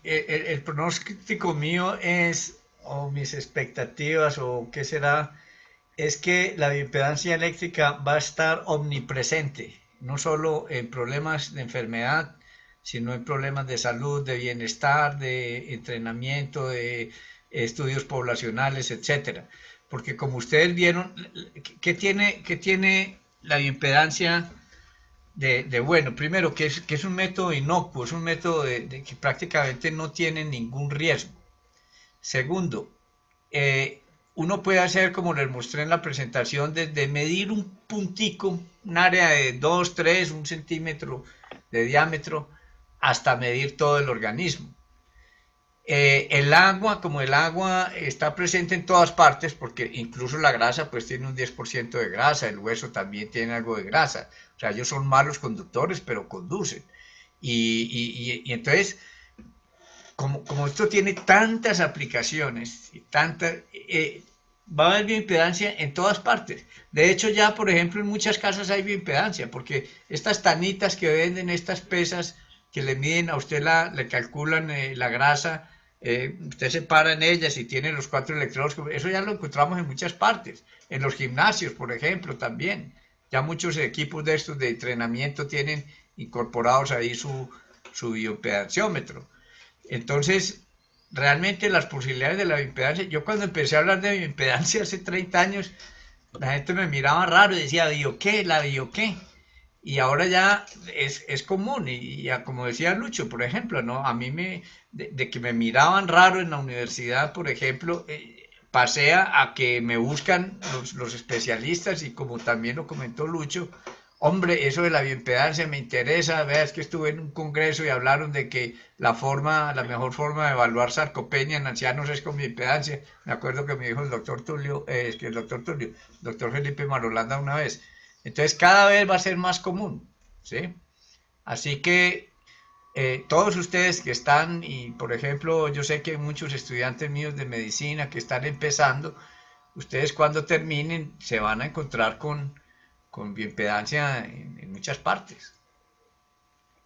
el pronóstico mío es, o mis expectativas, o qué será, es que la bioimpedancia eléctrica va a estar omnipresente, no solo en problemas de enfermedad, sino en problemas de salud, de bienestar, de entrenamiento, de estudios poblacionales, etcétera. Porque como ustedes vieron, ¿qué tiene la bioimpedancia de bueno? Primero, que es un método inocuo, es un método de que prácticamente no tiene ningún riesgo. Segundo, uno puede hacer, como les mostré en la presentación, desde medir un puntico, un área de 2, 3, 1 centímetro de diámetro, hasta medir todo el organismo. El agua, como el agua está presente en todas partes, porque incluso la grasa pues tiene un 10% de grasa, el hueso también tiene algo de grasa, o sea, ellos son malos conductores, pero conducen. Y entonces, como esto tiene tantas aplicaciones, va a haber bioimpedancia en todas partes. De hecho, ya, por ejemplo, en muchas casas hay bioimpedancia, porque estas tanitas que venden, estas pesas que le miden a usted, le calculan la grasa, usted se para en ellas y tiene los 4 electrodos, eso ya lo encontramos en muchas partes. En los gimnasios, por ejemplo, también. Ya muchos equipos de estos de entrenamiento tienen incorporados ahí su bioimpedanciómetro. Entonces, realmente las posibilidades de la bioimpedancia, yo cuando empecé a hablar de bioimpedancia hace 30 años, la gente me miraba raro y decía, ¿bio qué? ¿La bio qué? Y ahora ya es común, y como decía Lucho, por ejemplo, ¿no? A mí de que me miraban raro en la universidad, por ejemplo, pasé a que me buscan los especialistas, y como también lo comentó Lucho, hombre, eso de la bioimpedancia me interesa. Veas que estuve en un congreso y hablaron de que la mejor forma de evaluar sarcopenia en ancianos es con bioimpedancia. Me acuerdo que me dijo el doctor Tulio, doctor Felipe Marolanda una vez. Entonces cada vez va a ser más común, ¿sí? Así que todos ustedes que están, y por ejemplo, yo sé que hay muchos estudiantes míos de medicina que están empezando, ustedes cuando terminen se van a encontrar con bioimpedancia en muchas partes.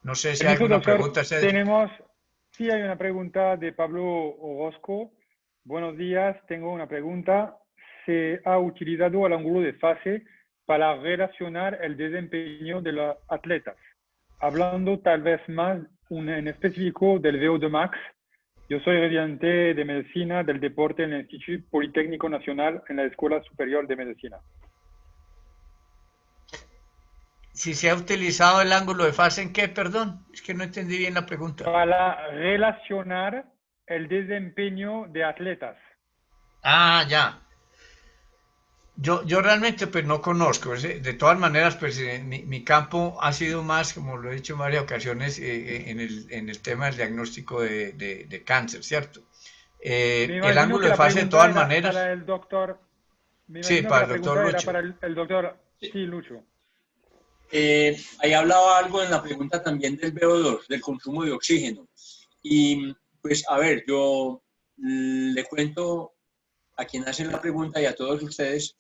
No sé si hay Permiso, alguna doctor, pregunta, Cedric. sí hay una pregunta de Pablo Orozco. Buenos días, tengo una pregunta. ¿Se ha utilizado el ángulo de fase para relacionar el desempeño de los atletas? Hablando tal vez más en específico del VO2 Max, yo soy estudiante de medicina del deporte en el Instituto Politécnico Nacional en la Escuela Superior de Medicina. Si se ha utilizado el ángulo de fase, ¿en qué? Perdón, es que no entendí bien la pregunta. Para relacionar el desempeño de atletas. Ah, ya. Yo realmente pues no conozco. De todas maneras, pues mi campo ha sido más, como lo he dicho en varias ocasiones, en el tema del diagnóstico de cáncer, ¿cierto? Me El imagino ángulo que de la fase, de pregunta todas era maneras, para el doctor. Me sí, imagino que para la el doctor pregunta era Lucho. para el doctor. Sí, Lucho. Ahí hablaba algo en la pregunta también del VO2, del consumo de oxígeno. Y pues a ver, yo le cuento a quien hace la pregunta y a todos ustedes,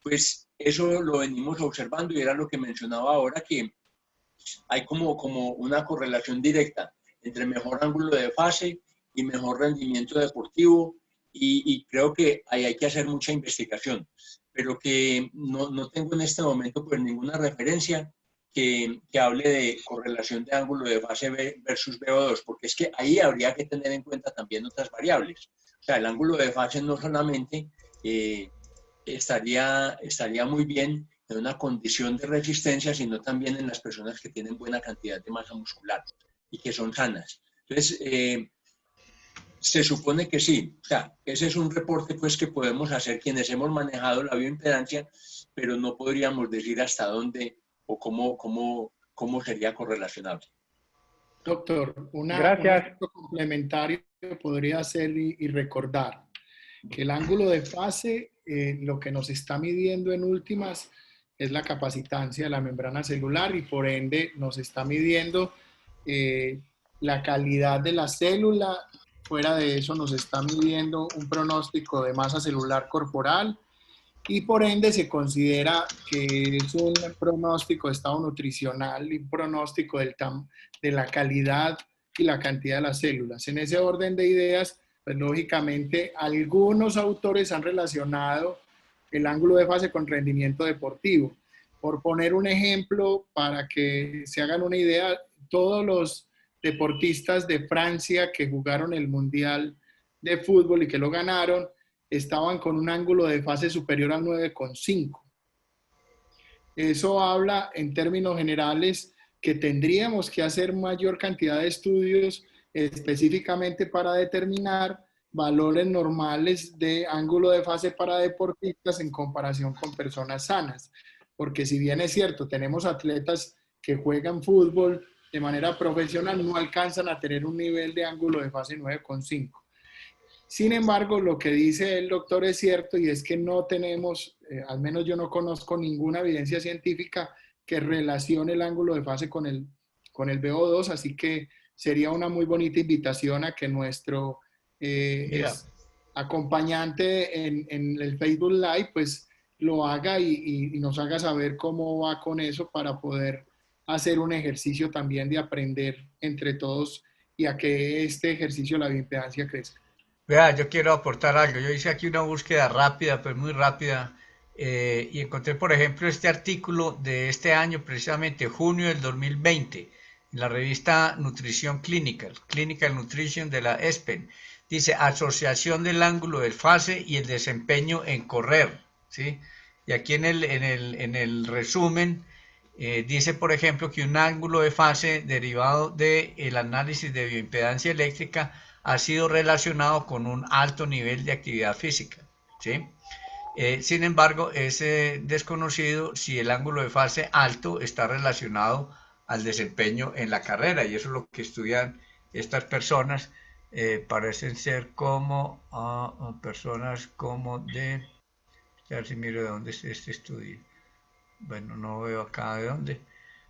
pues eso lo venimos observando, y era lo que mencionaba ahora, que hay como una correlación directa entre mejor ángulo de fase y mejor rendimiento deportivo, y creo que ahí hay que hacer mucha investigación, pero que no tengo en este momento pues ninguna referencia que hable de correlación de ángulo de fase versus VO2, porque es que ahí habría que tener en cuenta también otras variables. O sea, el ángulo de fase no solamente estaría muy bien en una condición de resistencia, sino también en las personas que tienen buena cantidad de masa muscular y que son sanas. Entonces, se supone que sí. O sea, ese es un reporte pues, que podemos hacer quienes hemos manejado la bioimpedancia, pero no podríamos decir hasta dónde o cómo sería correlacionable. Doctor, un Gracias. aspecto complementario podría ser y recordar que el ángulo de fase, lo que nos está midiendo en últimas es la capacitancia de la membrana celular, y por ende nos está midiendo la calidad de la célula. Fuera de eso nos está midiendo un pronóstico de masa celular corporal, y por ende se considera que es un pronóstico de estado nutricional y un pronóstico de la calidad y la cantidad de las células. En ese orden de ideas, pues lógicamente algunos autores han relacionado el ángulo de fase con rendimiento deportivo. Por poner un ejemplo, para que se hagan una idea, todos los deportistas de Francia que jugaron el Mundial de Fútbol y que lo ganaron, estaban con un ángulo de fase superior al 9,5. Eso habla en términos generales que tendríamos que hacer mayor cantidad de estudios específicamente para determinar valores normales de ángulo de fase para deportistas en comparación con personas sanas. Porque si bien es cierto, tenemos atletas que juegan fútbol de manera profesional, no alcanzan a tener un nivel de ángulo de fase 9,5. Sin embargo, lo que dice el doctor es cierto y es que no tenemos, al menos yo no conozco ninguna evidencia científica que relacione el ángulo de fase con el VO2, así que sería una muy bonita invitación a que nuestro acompañante en el Facebook Live pues lo haga y nos haga saber cómo va con eso para poder hacer un ejercicio también de aprender entre todos y a que este ejercicio de la bioimpedancia crezca. Vea, yo quiero aportar algo. Yo hice aquí una búsqueda rápida, pues muy rápida, y encontré, por ejemplo, este artículo de este año, precisamente junio del 2020, en la revista Nutrición Clinical Nutrition de la ESPEN. Dice, asociación del ángulo de fase y el desempeño en correr, ¿sí? Y aquí en el resumen dice, por ejemplo, que un ángulo de fase derivado del análisis de bioimpedancia eléctrica ha sido relacionado con un alto nivel de actividad física, ¿sí? Sin embargo, es desconocido si el ángulo de fase alto está relacionado al desempeño en la carrera, y eso es lo que estudian estas personas. Parecen ser como personas como de, a ver si miro de dónde es este estudio. Bueno, no veo acá de dónde,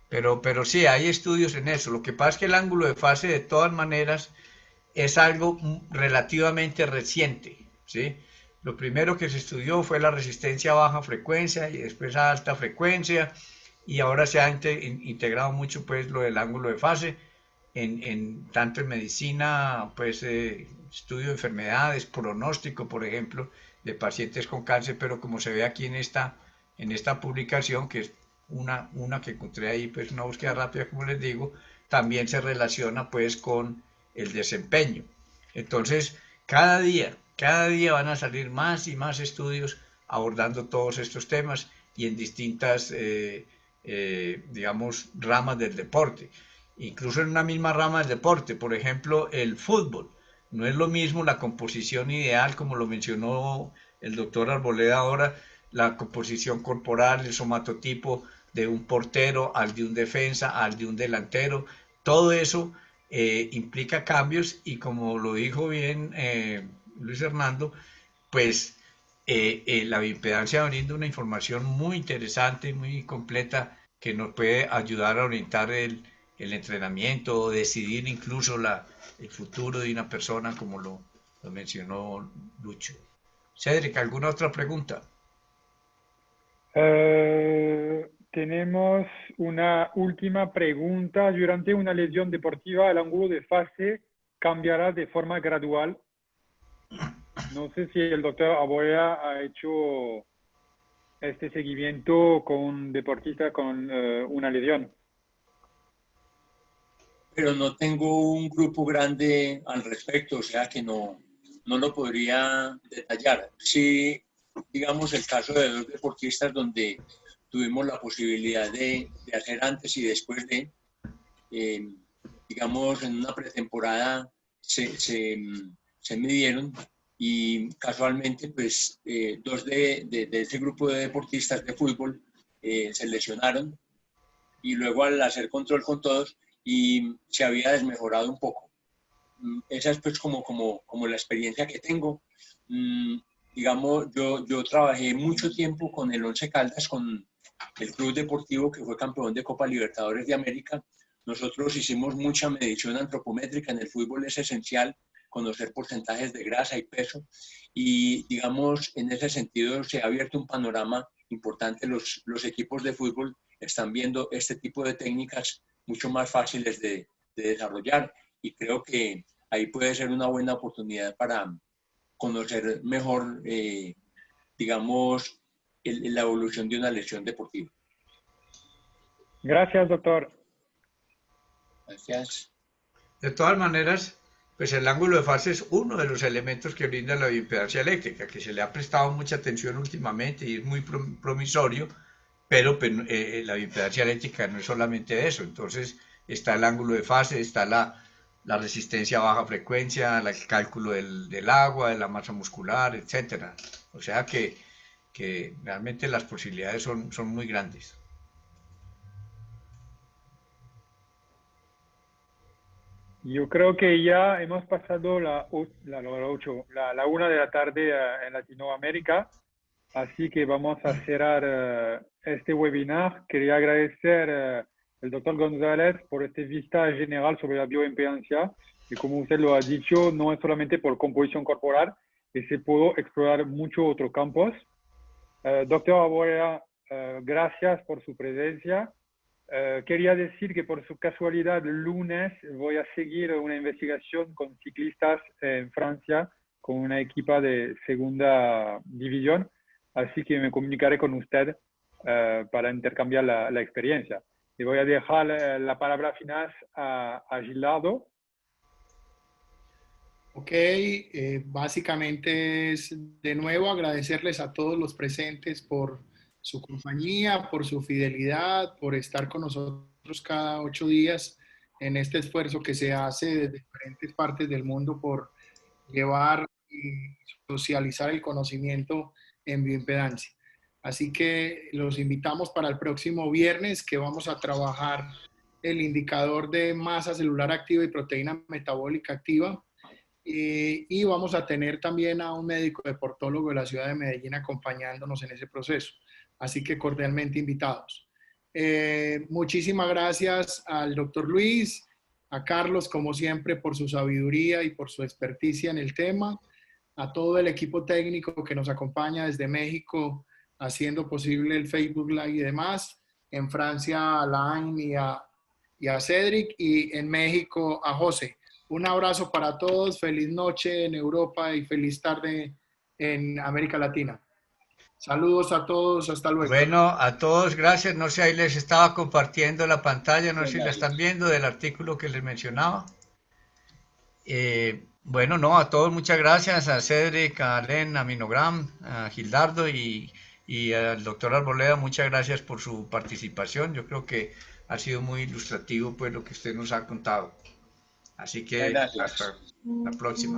pero sí, hay estudios en eso. Lo que pasa es que el ángulo de fase, de todas maneras, es algo relativamente reciente, ¿sí? Lo primero que se estudió fue la resistencia a baja frecuencia y después a alta frecuencia, y ahora se ha integrado mucho pues lo del ángulo de fase tanto en medicina, pues estudio de enfermedades, pronóstico, por ejemplo, de pacientes con cáncer, pero como se ve aquí en esta publicación, que es una que encontré ahí, pues una búsqueda rápida, como les digo, también se relaciona pues con el desempeño. Entonces, cada día van a salir más y más estudios abordando todos estos temas y en distintas, digamos, ramas del deporte. Incluso en una misma rama del deporte, por ejemplo, el fútbol. No es lo mismo la composición ideal, como lo mencionó el doctor Arboleda ahora, la composición corporal, el somatotipo de un portero, al de un defensa, al de un delantero. Todo eso implica cambios y como lo dijo bien Luis Hernando, pues la bioimpedancia brinda una información muy interesante, muy completa, que nos puede ayudar a orientar el entrenamiento o decidir incluso el futuro de una persona, como lo mencionó Lucho. Cédric, ¿alguna otra pregunta? Tenemos una última pregunta. Durante una lesión deportiva, el ángulo de fase cambiará de forma gradual. No sé si el doctor Arboleda ha hecho este seguimiento con un deportista con una lesión. Pero no tengo un grupo grande al respecto, o sea que no lo podría detallar. Sí, digamos el caso de dos deportistas donde tuvimos la posibilidad de hacer antes y después de, digamos, en una pretemporada se midieron y casualmente pues dos de ese grupo de deportistas de fútbol se lesionaron y luego al hacer control con todos y se había desmejorado un poco. Esa es pues como la experiencia que tengo. Digamos, yo trabajé mucho tiempo con el Once Caldas, con el club deportivo que fue campeón de Copa Libertadores de América. Nosotros hicimos mucha medición antropométrica. En el fútbol es esencial conocer porcentajes de grasa y peso y digamos en ese sentido se ha abierto un panorama importante. Los equipos de fútbol están viendo este tipo de técnicas mucho más fáciles de desarrollar y creo que ahí puede ser una buena oportunidad para conocer mejor, digamos, la evolución de una lesión deportiva. Gracias, doctor. Gracias. De todas maneras, pues el ángulo de fase es uno de los elementos que brinda la bioimpedancia eléctrica, que se le ha prestado mucha atención últimamente y es muy promisorio, pero pues, la bioimpedancia eléctrica no es solamente eso. Entonces está el ángulo de fase, está la resistencia a baja frecuencia, el cálculo del agua, de la masa muscular, etcétera. O sea que realmente las posibilidades son muy grandes. Yo creo que ya hemos pasado la 1 de la tarde en Latinoamérica, así que vamos a cerrar este webinar. Quería agradecer al doctor González por esta vista general sobre la bioimpedancia, y como usted lo ha dicho, no es solamente por composición corporal, que se puede explorar muchos otros campos. Doctor Arboleda, gracias por su presencia. Quería decir que por su casualidad, el lunes voy a seguir una investigación con ciclistas en Francia, con una equipa de segunda división, así que me comunicaré con usted para intercambiar la experiencia. Le voy a dejar la palabra final a Gilardo. Ok, básicamente es de nuevo agradecerles a todos los presentes por su compañía, por su fidelidad, por estar con nosotros cada 8 días en este esfuerzo que se hace desde diferentes partes del mundo por llevar y socializar el conocimiento en bioimpedancia. Así que los invitamos para el próximo viernes, que vamos a trabajar el indicador de masa celular activa y proteína metabólica activa. Y vamos a tener también a un médico deportólogo de la ciudad de Medellín acompañándonos en ese proceso. Así que cordialmente invitados. Muchísimas gracias al doctor Luis, a Carlos, como siempre, por su sabiduría y por su experticia en el tema, a todo el equipo técnico que nos acompaña desde México, haciendo posible el Facebook Live y demás, en Francia a Alain y a Cedric, y en México a José. Un abrazo para todos, feliz noche en Europa y feliz tarde en América Latina. Saludos a todos, hasta luego. Bueno, a todos, gracias. No sé, ahí les estaba compartiendo la pantalla, no sé si la Gracias. están viendo del artículo que les mencionaba. Bueno, no, a todos muchas gracias, a Cedric, a Len, a Minogram, a Gildardo y al doctor Arboleda, muchas gracias por su participación. Yo creo que ha sido muy ilustrativo pues lo que usted nos ha contado. Así que Gracias. hasta la próxima.